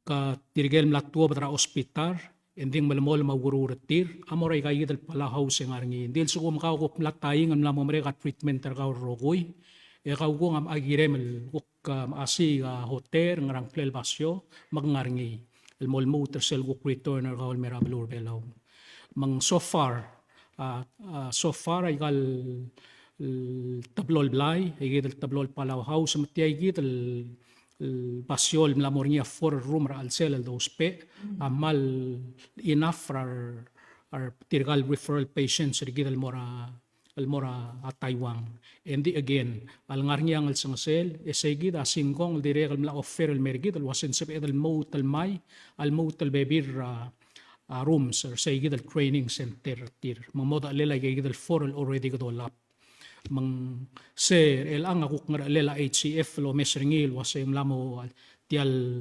ka tirgel mlatwa batra hospital ending malmol magurur tir amoray gayid al Palau House ng arngi dil sugum ka ko plataying am lamo mereka treatment tergaw rogoy e ka ko ngam agirem uk asi hotel ngarang plel basyo magngarngi el molmo tersel guk returner gaul merablur belaw mang so far ay gal tablol blay igid el tablol Palau House mati igid el pasyol mlamornia 4 room ra al sel el dospe amal enough ar tirgal referral patients igid el mora at Taiwan and again al ngarniang al sangsel esegid asingkong direk al offer el mergid al wasen sep el mot al mai al mot al bebir rooms or segid al training center tir mamoda lela igid el for already gadolap mang ser el ang akuk nga lela HCF lo mesringil wasem lamo tial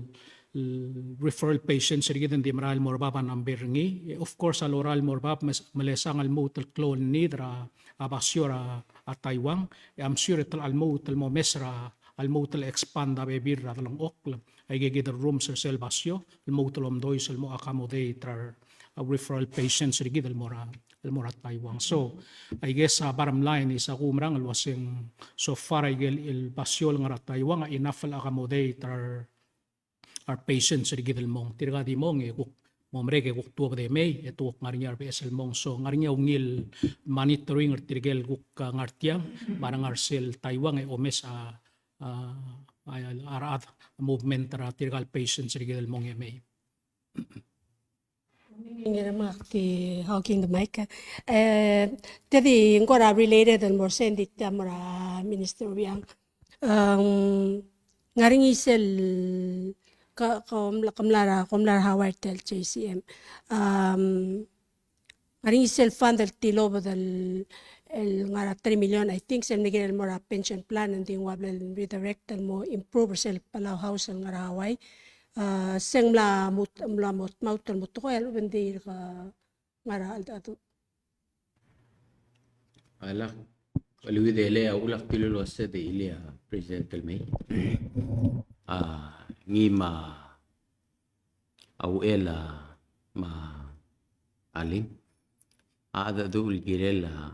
referral patients rigid hindi maral morbab ang number ngi. Of course, al oral morbab malesang al motel clone ni dra abasyora at Taiwan. I'm sure ital al motel mo mesra al motel expand a bebir ra lang okla. Ay gigid room sa selbasyo. Al motel doy sel mo accommodate referral patients rigid al mora Taiwan. So, I guess bottom line is kumrang al wasing so far ay il basyol nga Taiwan enough al accommodate our patients rigid al mong tirga di mong momre ke kuk tuak de may etuak ngarinya RPSL mong so ngarinya ungil monitoring tirgel kuk ngartiang barang arsel Taiwan omes arat movement tirgal patients rigid al mong may. Ngiramati hogging the mic. Tadi ngora related and more sendit tamara Minister Wiang. Ngaring isel kamlara Howard tel JCM. Ngaring isel fund del tilo del ngara 3 million I think sel migel mora pension plan and ding wabel redirect mo improve sel Palau house ngara Hawaii. Seng mla mautal mutukoy bendir ka ngara aldato. Alak Luis de Lea ulak pilolo sa de Ilia President Kalmay. Ngima auela ma alim. Ada dul girela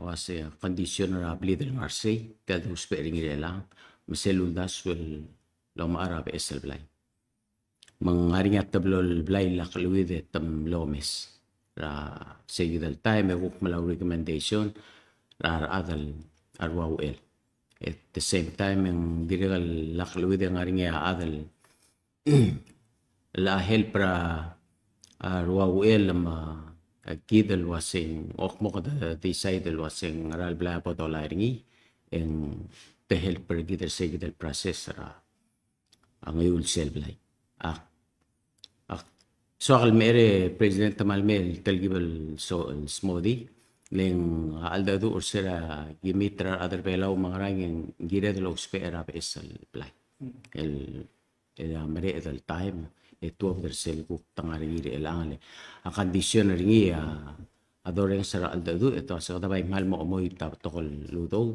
wase kondisyon rabli del Marseille tel huspering girela meselul daswel lom arab esel blay. Mangaringat tablol blay lak Luis de tam lomes. Ra segidal time wuk malaw recommendation ra adal arwawel. At the same time yung dirigal lakluwi ang aring adal la help ra arwawel ma kidal wasing okmo kada decide wasing aral bla po dolaringi en the helper gidal segidal process ra ang yul selblay. So kalmere President Malmel talgibal so smoothie leng aldado ursera gimitra other pelaw mangrang gira de los spera pesal play el mare del time eto versel ku tangari el angle a condition ringi adoreng sera aldado eto sa dabay mal mo moy tap tokol ludo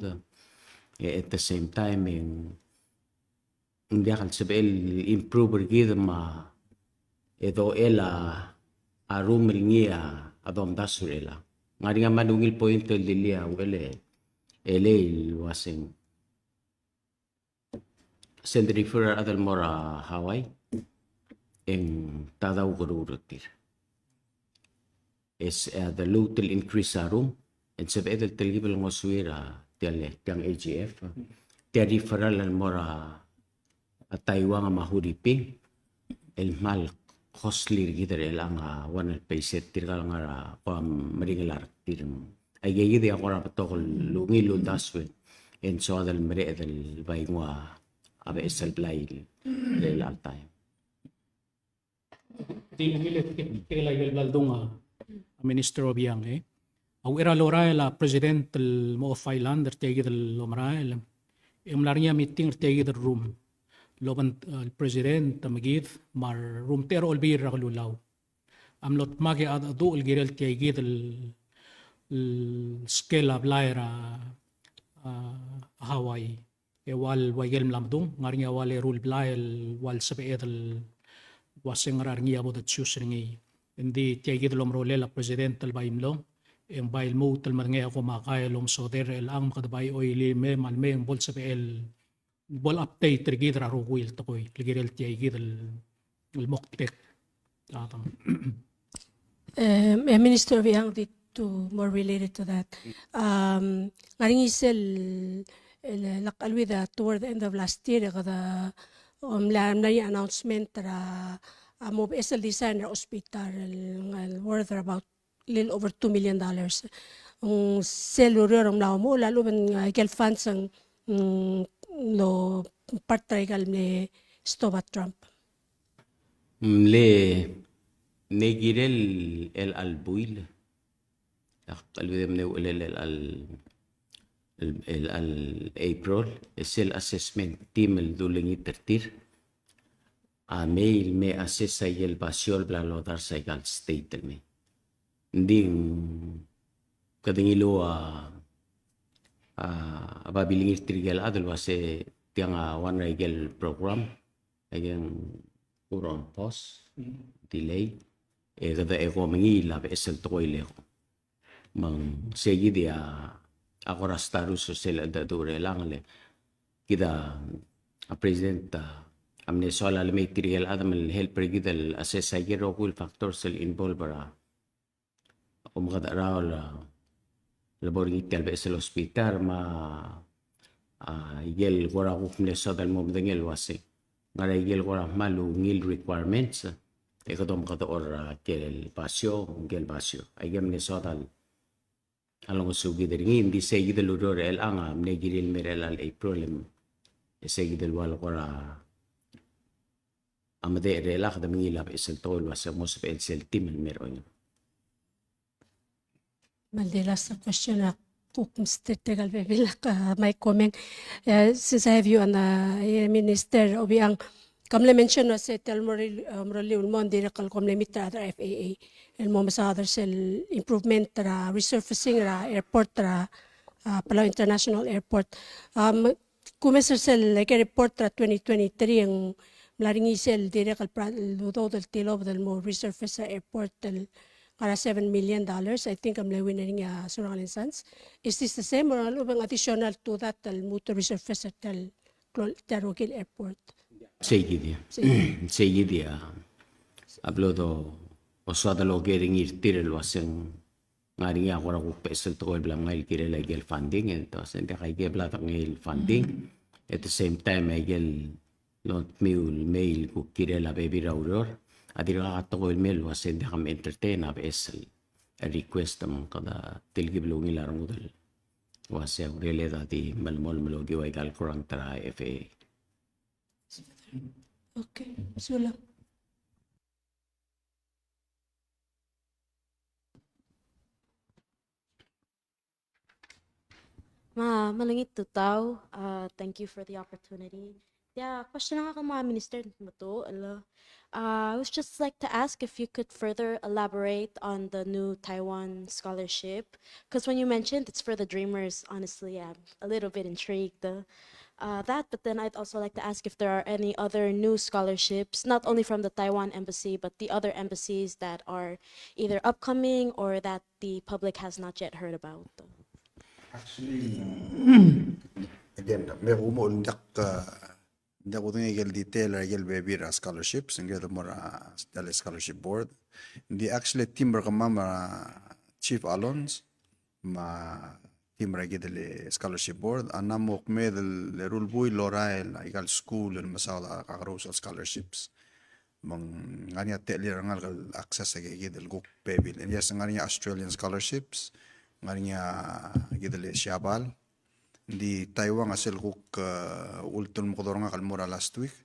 at the same time hindi akal sabel improve gid ma edo ela arum ringi adom dasurela ngari nga manungil point lilia wele ele wasing send referral adal mora Hawaii en tadaw gururutir es the local increase arum en sabi edel telgibel ngoswira tiale tiang AGF tia referral al mora at Taiwan nga mahuriping el mal costly gider lang one payset tirgal nga maringalar tirim ay gayidi ako ra patokol lungilo daswen en so dal mere del baingwa abe esal blay del altay Di umilit kila yaldong Minister Obiang au era lora la President mo of Island tegi del lomrael larnya meeting tegi del room loban President magid mar room ter olbir raglulaw amlot magi adu girel tegi del scale of laira Hawaii wal wagel mlamdung ngarnya wale rule blael wal sabeedel waseng ngarnya abo the choose ringi hindi tegi del omrole la President al baimlo ang bail mo tal marnge ako makay lom so der el ang makadabay oili me malme ang bol sabeel bol update rigid ra ruwil to koy ligirel tegi del moktek atang Minister Wiang to more related to that. Ngaring isel lakalwida toward the end of last year kada na yung announcement ra mo esel designer hospital worth about little over $2 million. Ang seluryo ang lao mo lalo man gel funds ang lo partay ni Stova Trump. le negirel el albuil alwidem ne el April السيل assessment team الدوليني ترتير ميل مي assess el basiol bla lo dar sa igal state me nding kadingilo ababilingir tirigel adul wase tiang one regel program again kurang pos delay kada eko mangila be esel toile mang segi dia agora status social da dure lang le kida a president amne sola le material adam el help gida el assess agero kul factors el involve ra umgada ra la laboring itel be esel hospital ma yel gora gufne sadal mo dengel wase ngara yel gora malu ngil requirements e kadom kada or kel pasio gel pasio ayam ne sadal along sugi dari hindi segi del udor el anga negiril merel al April segi del wal gora amade rela kada mingila be esel tol wase mos be el team el meron Mandela sa question na kung Mr. Tegal Bebilak, my comment. Since I have you on the minister, obi ang kamle mention na sa tel morali ulmon dire kal kamle mitra other FAA el mo sa other sel improvement ra resurfacing ra airport ra Palau International Airport. Kumeser sel like report ra 2023 ang mlaringi sel dire kal ludo del tilo del mo resurface sa airport del para $7 million. I think I'm winning Surang Sons. Is this the same or ubang additional to that motor resurface at Tarugil Airport? segi dia ablodo osada lo getting irtirel waseng ngari agora ku pesel to bla ngail kirela gel funding entonces de kay gebla ngil funding at the same time ay gel lot mail ku kirela baby rauror adira kato el mail waseng de kam entertain ab esel a request among kada tilgi blungi larang udal waseng releda di malmol malogi way gal kurang tara FA. Okay, sula. Malangit tutaw. Thank you for the opportunity. Yeah, question ako mga minister mo to. I was just like to ask if you could further elaborate on the new Taiwan scholarship. Because when you mentioned it's for the dreamers, honestly, I'm a little bit intrigued. But then I'd also like to ask if there are any other new scholarships, not only from the Taiwan embassy, but the other embassies that are either upcoming or that the public has not yet heard about. Actually, again, may umo ndak ko ngel detail ngel baby ra scholarships ngel mo ra dal scholarship board. Di actually timber ka mama Chief Alons ma timber gidele scholarship board anamok medel rule boy lorael igal school el masala kakarosal scholarships mang ngania teli rangal access gidel guk baby and yes ngania Australian scholarships ngania gidele shabal di Taiwan asel guk ultul mqdor nga kalmura last week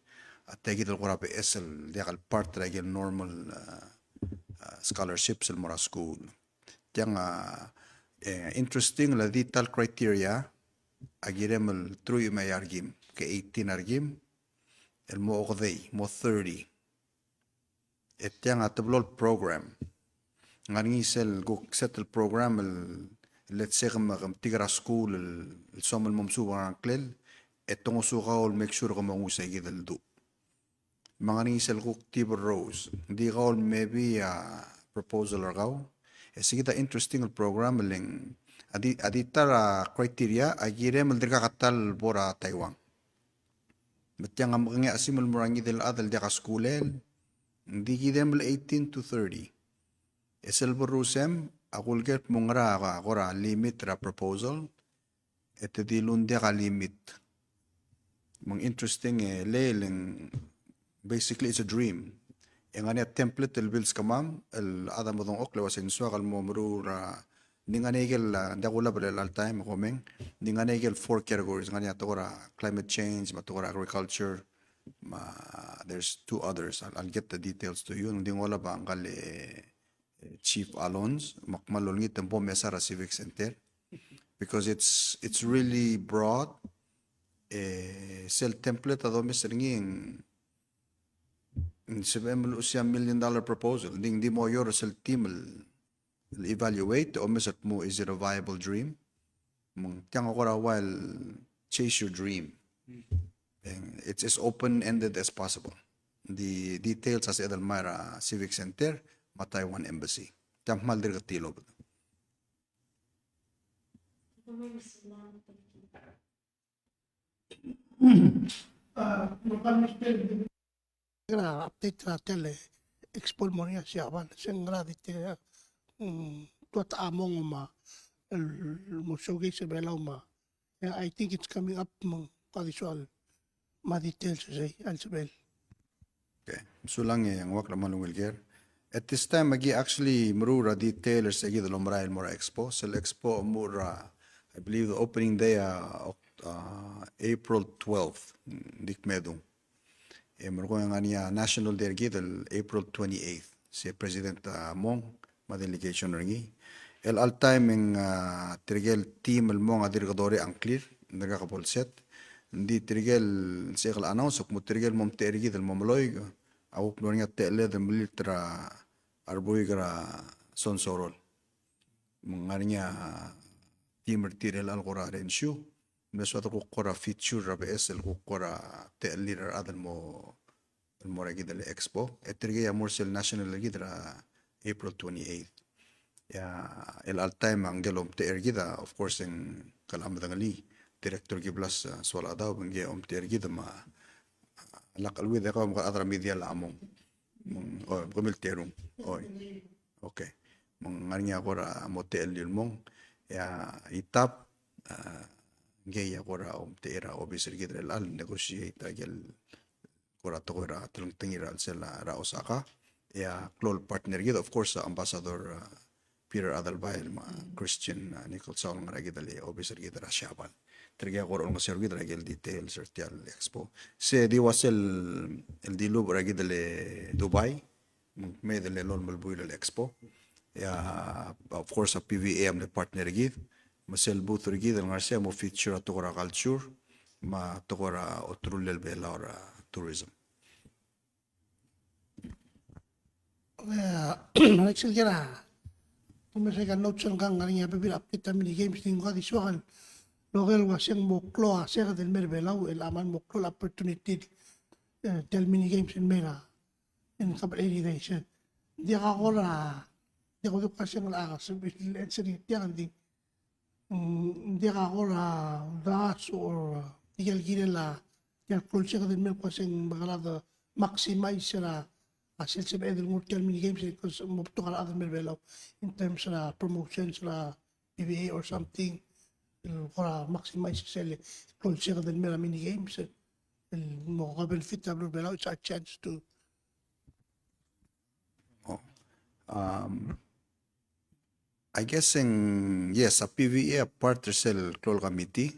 at gidel qurabe esel dial part ragel normal scholarships el mura school yang interesting la di tal criteria agirem el true may argim ke 18 argim el mo ogdei mo 30 et yang atablol program ngani sel go set el program el let's say gam tigra school el som el momsu anklel et tongo su gaul make sure gam ngusa gidel du mangani sel go tibor rose di gaul maybe a proposal or gaul Sigita interesting el program ling adita criteria agirem el dirga katal bora Taiwan. Betyang am ngi asimul murangi del adal dia kaskulel di gidem 18 to 30. Esel borusem akul get mungra agora limit ra proposal et di lundia ka limit. Mang interesting leling basically it's a dream. Yang ania template el bills kamam el adam bodong okle wasin so kal momru ra ninga negel dagula bel al time komeng ninga negel 4 categories ngania tora climate change matora agriculture there's 2 others I'll get the details to you nding wala ba ngal Chief Alons makmalol ngi tempo mesara civic center because it's really broad. Sell template ado Mr. Nging $7 million proposal. Hindi mo yor sel team evaluate o Mr. mo is it a viable dream? Kaya ako ra while chase your dream. And it's as open-ended as possible. The details as Edelmira Civic Center, Taiwan Embassy. Tamal dir katilo. Kena update na tele expol mo niya siya ban sing gradi te tuat among ma mo shogi sa belaw ma. I think it's coming up mong visual ma details sa Ansabel. Okay. So lang ang wak naman ng Wilger. At this time, magi actually murura detailers sa gid Lomrail Mora Expo. Sa Expo mura, I believe the opening day April 12th, dik medong. Muro nga niya National Day gid April 28th. Si President Mong, ma delegation ringi. El all time ng tirigel team el Mong adirgadore ang clear, nagakapolset. Hindi tirigel siya announce mo tirigel mom terigi del momoloy awok no nga tele del militra arboy gra son sorol mga niya team tirigel al qura renshu meso to qura feature rabe esel qura tel leader adal mo el moragi del expo tirigel amorsel national gidra April 28th ya el all time ang gelom terigida of course en kalamadali Director Giblas swala daw bangge tergi ma lakalwi de ko adra media la among komil terung okay nganya ko ra motel yun ya itap geya ko ra tera obisir gidrel al negotiate agel ko ra to ra tulong tingira sila ra Osaka ya close partner gid of course ambassador Peter Adalbayel ma Christian Nicholson nga gidali obisir gidra Siabal tergia ko ron kasi gid regel details sertial expo se di wasel el dilub ragi dele Dubai me dele lol malbuy del expo ya of course a PVA am the partner gid masel booth gid ang arse mo feature to ra culture ma to ra otrulel belora tourism Alexel kira tumisay notes ang kang nga bibil update mini games ning ko diswakan Logel was yung moklo asya del merbelaw el aman moklo opportunity del mini games in mera in couple 80 days. Di ako kasi ng akas sa diyan di ako das or tigil la yung kulsya del mer kasi bagalada maximize sila asil sa edel del mini games because mopto ka other merbelaw in terms of promotions la PBA or something. Para maximize sila kulsya del mera mini games mo ka benefit na belau it's a chance to I guess yes a PVA a partner cell clol committee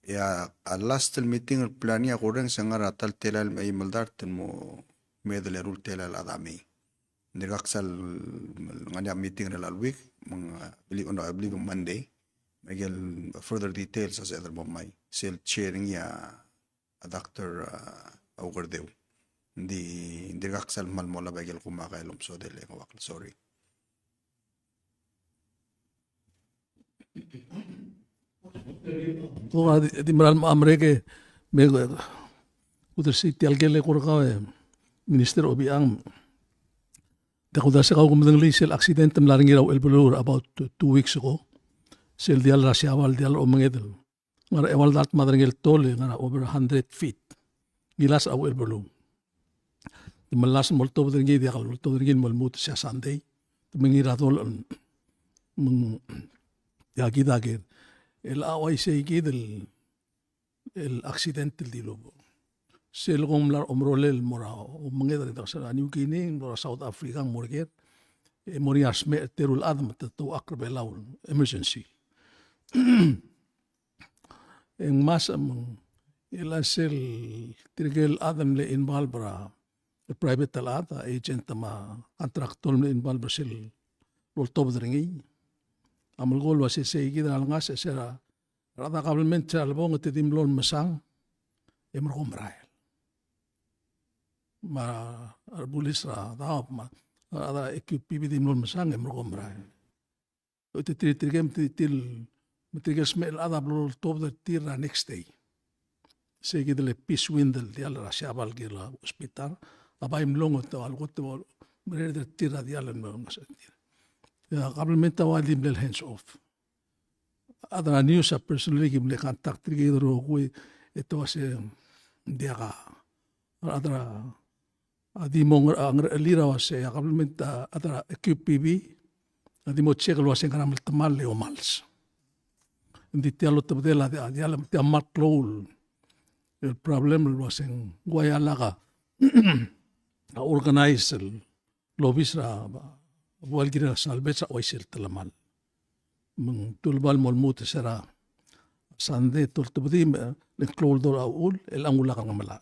ya a last meeting plania kurang sangara tal telal may maldar mo medal rule telal adami niraksal nganya meeting relal week mga I believe Monday Miguel further details as other mamay sel sharing ya a Dr. Augardeu hindi kaksal malmola bagel kumakailom so dele ngawak sorry to di maral amreke me uter city algele kurka minister obiang dakuda sa kau kumdang lisel accident laring iraw elbulur about 2 weeks ago sel dial rasyawal dial omangedel ngara ewal dat madringel tole ngara over 100 feet gilas aw elbulum malas molto dringi dia kal molto dringi molmut sa Sunday tumingira tol meng ya kita ke el away se gidel el accidente di lobo sel gom lar omrolel mora omangedel da sa New Guinea mora South Africa morget morias me terul adam to akrabelaw emergency en masa ilasel tirgel adam le involve bra private talata agent ma contractor le involve sil rol top dringi amal gol was se gida langas sera rada kabelment sa albong at timlon masang emro komrael ma arbulis ra tao ma ada equipi timlon masang emro komrael ito tritrigem til matrigas mel ada blol top the tira next day se gida le piswindel dia la siabal gila hospital abay mlongo to algo to mereda tira dia la mas ya kabelment wali mel hands off adra news a personally kim le contact trigero kui ito se dia ka adra adi mong ang lira was ya kabelment adra QPB adi mo check lo sen kanam tamal le omals hindi tialo tabdela dia alam ti amat lol el problem lo sen guayala ka a organize lobis ra bual gira salbet sa oisel talamal meng tulbal molmut sera sande tul tubdi le klol do aul el angula kan mala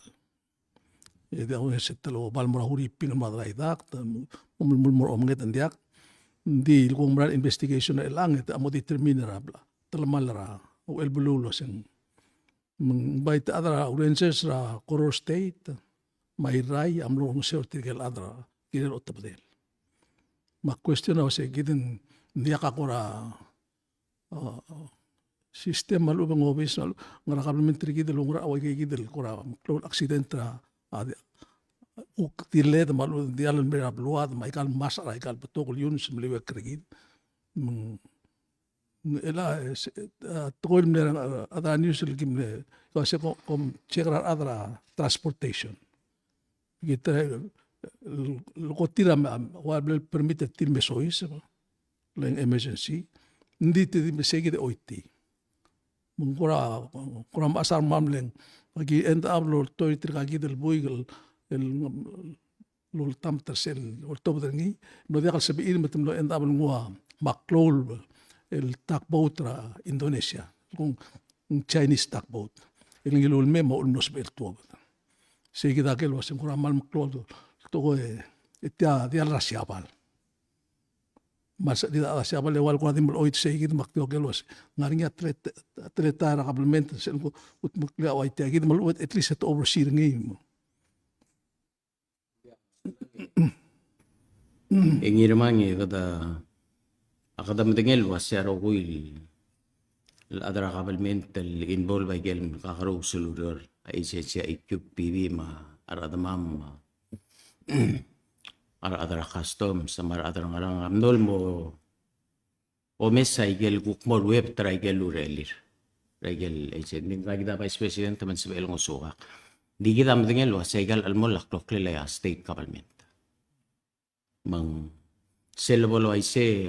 e de un setelo bal mora huri ping madrai dak mul omnget andiak di ilgong mara investigation el anget amo determinable talamal ra o el bululo sen meng bait adra urenses ra Koror State mai rai amlo ng sertigel adra kirel otbdel ma question na se giden dia ka kora sistema lu bang obis ngara kabelmentri gidel ngara away gidel kora klol accident ra uk tiled malu dialan mera bluad ma ikal masara ikal betokol yun semlewe kregid ela tol mera ada news gimle kasi kom checkra adra transportation kita lo tira wabel permite til mesois len emergency hindi ti mesegi de oiti mungkora kora masar mamleng pagi end up lo toy trigagi del buigel el lo tam tersel o top dengi no dia kalsebi il metem lo end up ngua maklol el tugboat ra Indonesia kung Chinese tugboat el ngilul memo unos bertuo segi da kel was kora mal maklol to etia dia rasiabal mas di da siapa lewal ko natin oit sa higit maktiogel was ngaring atleta ra kabelment sen ko utmukla o ite higit maluot at least at oversee ngim Ingirmangi kada mtingel was ya roguil adra kabelment el involve ay gel kakaro suludor ay siya IQPB ma aradamam adra custom sa adra ngarang amnol mo o mesa igel gukmol web tra igel urelir regel agent ning kagida vice president man sa belong usuka di kita mtingel was igel almol laklok lila state government mang selbolo ay se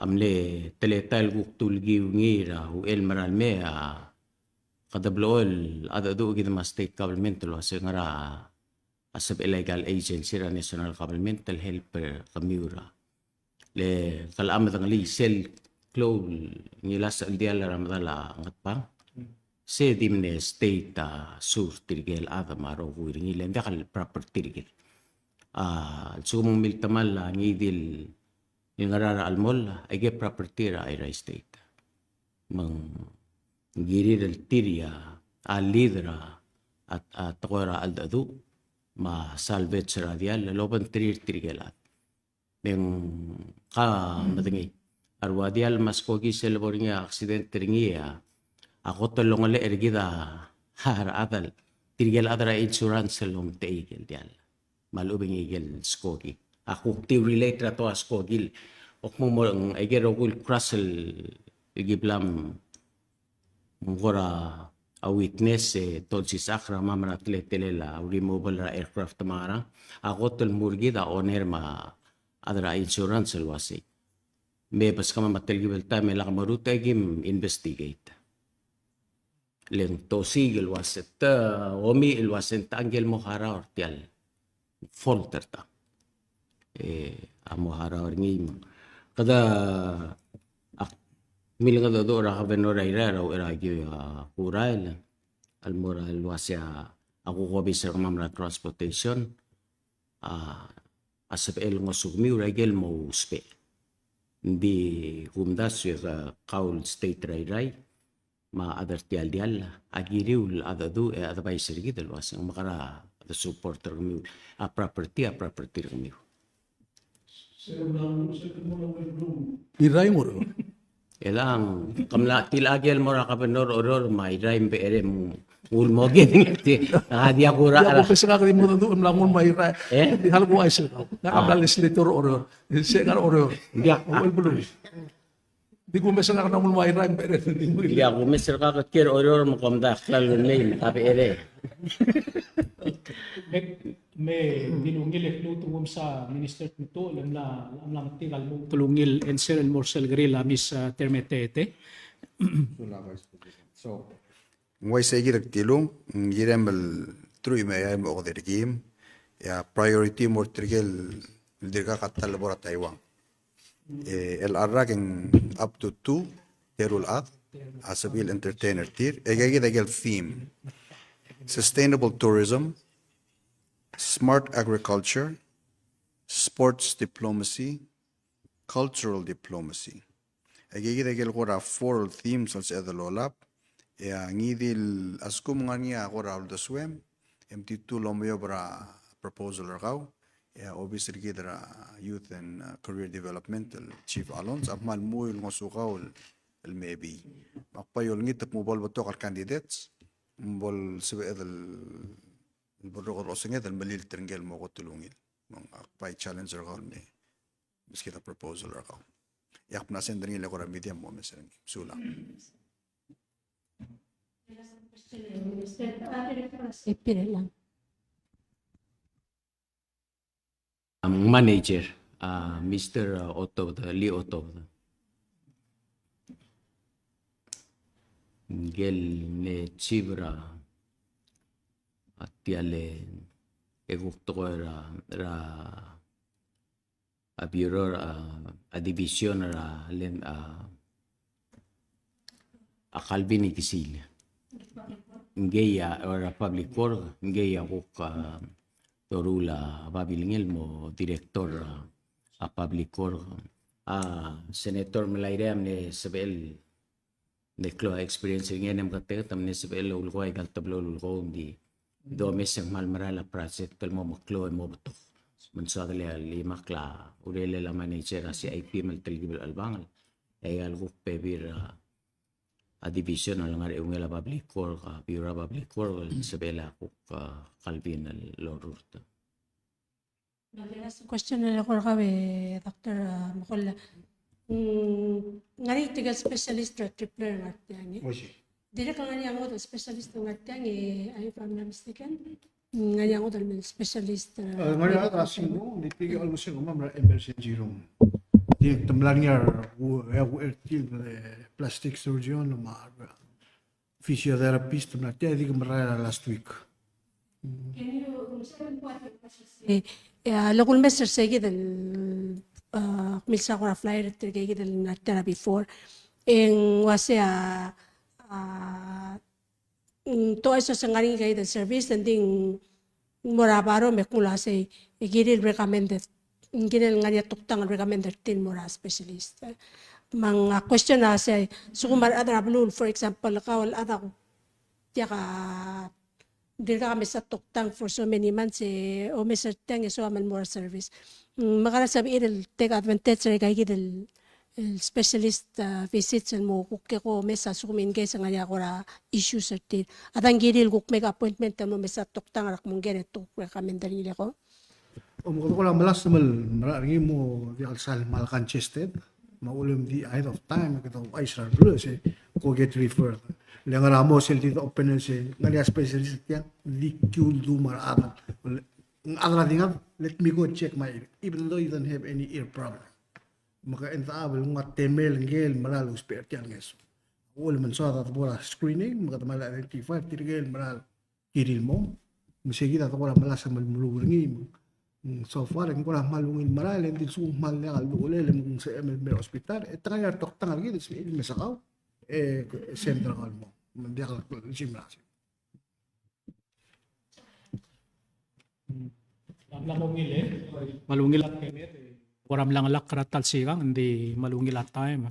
amle teletal guktulgi ngira u el maralme kadablool adado gid ma state government lo sa ngara asab illegal agency ra national governmental helper kamura le kalamad ang li sel close ngilas al dial ramadala ngat pa se dimne state sur tirgel adamaro guiring ilen dakal property tirgel sumong miltamal ngidil yung arara almol ay property ra ay state mang giri del tiria alidra at takora aldadu ma salvage radial loban tirgelat beng ka matingi arwadial mas kogi selboringa accident ringia ako tolong le ergida har adal tirgel adra insurance lom teigel dial malubing igel skogi ako ti relate ra to askogil ok mo ay gerogul crusel igiblam mungora a witness tol si sakra mamra tletelela removal ra aircraft mara ako tol murgi da owner ma adra insurance wasi me bas kama matelgibel ta me lakamaruta gim investigate leng to sigel waset omi il wasen tangel mo hara ortial folter ta amo hara orngim kada milinga do ra kabenora ira ra gi kurail almoral wasya ako ko bisar mamra transportation asap el ngosugmi regel mo uspe Hindi kumdas yung kaul state ray ma adar tial agiriul adadu advisor gitu luas ang makara the supporter kami a property kami. Iray mo rin. Elang kamla tilagel mora kapenor oror mai raim bere ulmo gini dia kura Ako pesa nga kadi mo doon lang mo may iray. Di hal ko ay sila. Nakabla legislator oro. Siya nga oro. dia Awal belum. Di ko pesa nga mo may iray pero hindi mo. dia ko mister ka kir oror mo kamda klal name tapi ere may dilungil tungom sa minister nito alam na matigal mo tulungil and Cyril Morsel Grilla mis termetete. So, ngway sa igirag tilong, ngirem al trui may mo ko dirigim, ya priority mo trigel dirga katal labora Taiwan. El arragin up to 2 terul at asabil entertainer tir, egagidagel theme, sustainable tourism, smart agriculture, sports diplomacy, cultural diplomacy. Egagidagel ko ra 4 themes als edalolap, ya ngidil askum nga niya ako raul da swem MT2 lomoyo para proposal rakaw ya obviously kidra youth and career developmental chief Alons amal muyul ngo sukaw el maybe makpayol ngit mo bol bato kal candidates bol sebe el borro ko singet el malil tringel mo ko tulungil ng akpay challenge rakaw ni miskita proposal rakaw yak na sendring ile ko ra media mo mesen sula. Ipire lang. ang manager Mr. Otto Lee Otto gel ne chibra atiale egukto ko ra a bureau a division ra len a Calvin Ikisil ngeya or public work ngeya ko torula babilingel mo director a public work senator Malaiream ne sebel ne klo experience ngem kate tamne sebel ulko ay kaltablo ulko di do mesang malmarala project pel mo maklo mo beto mensagale lima kla urele la manager si IP mal telgibel albangal ay algo pebir a division ng nga yung public work bureau public work sabela ko Calvin Lorurta. Question na ako kawe Dr. Makola. Ngari tiga specialist tripler ngatyan. Dili ka ngani ang specialist ngatyan if I'm not mistaken. Ngani ang specialist. Ngari ata singo, nitigi almost singo mamra emergency room. Di tamlang yar plastic surgeon ma physiotherapist na tiya di kamara last week. Local master sige del milsa ko flyer tige del natara before en wase to eso sa ngari kay del service and ding morabaro me kula say igiril recommended ingiril ngari tuktang recommended tin mora specialist mga question na say sukumar adra blue for example kawal ada ko tiya ka dira kami sa tuktang for so many months o may certain so aman more service makara sabi il take advantage sa kay gidel specialist visits mo kukke ko mesa sukumin kay sa ngaya ko ra issue certain atang gidil kuk make appointment mo mesa tuktang rak mong gere to recommend nila ko Mo ko lang malas mal marami mo di alsal malkan chested maulim di ahead of time kita ay sar dulu ko get referred Lang ramo sel dito open sel ngali specialist yan di do maraan ang adra dinga let me go check my ear even though you don't have any ear problem maka entabel nga temel ngel malalo spare yan guys wala man sa ta bola screening maka mala identify tirgel malal kiril mo musigi ta wala malasa malmulungi so far ang wala malungin maral hindi sumal na kalulele mong sa MLB hospital tanga tok tangal gid sa mesakaw central mo hindi ka simrasi Malungil at kemet waram lang lakra talsigang hindi malungi la time.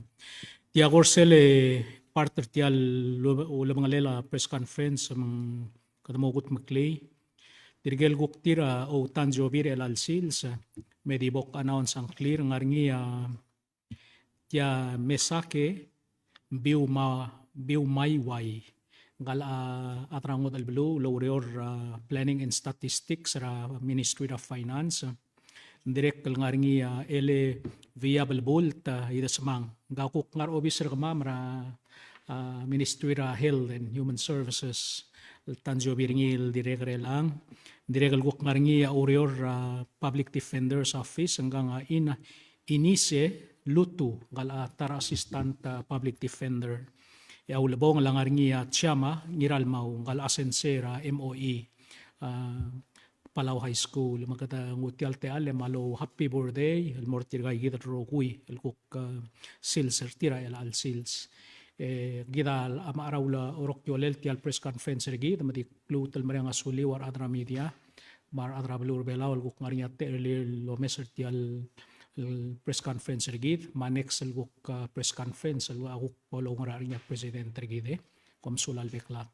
Tia korsele partner tia ula mga lela press conference mang kadamogut maklay. Dirgel guk tira o tanjo bir el alsils medibok announce ang clear ngarngi tia mesake biu maiway ngal atrangot al blue lower planning and statistics ra Ministry of Finance direct kal ngarngi ele viable bolt ida samang gakuk ngar officer kamam ra Ministry ra Health and Human Services tanjo biringil direkre lang direkal guk ngarngi orior Public Defender's Office hanggang inise lutu ngal tara assistant public defender ulabong lang ngarngi tiyama ngiral mau ngal asensera MOE Palau High School magata ngutial te ale malo happy birthday el mortir gay gidar rogui el kuk silser tira el al sils gida ama arawla orok yolel ti al press conference regi tamati klutel marang asuli war adra media mar adra blur bela el kuk ngarinya te lo meser ti al press conference regi manex el kuk press conference el kuk polo ngarinya president regi de kom sulal beklat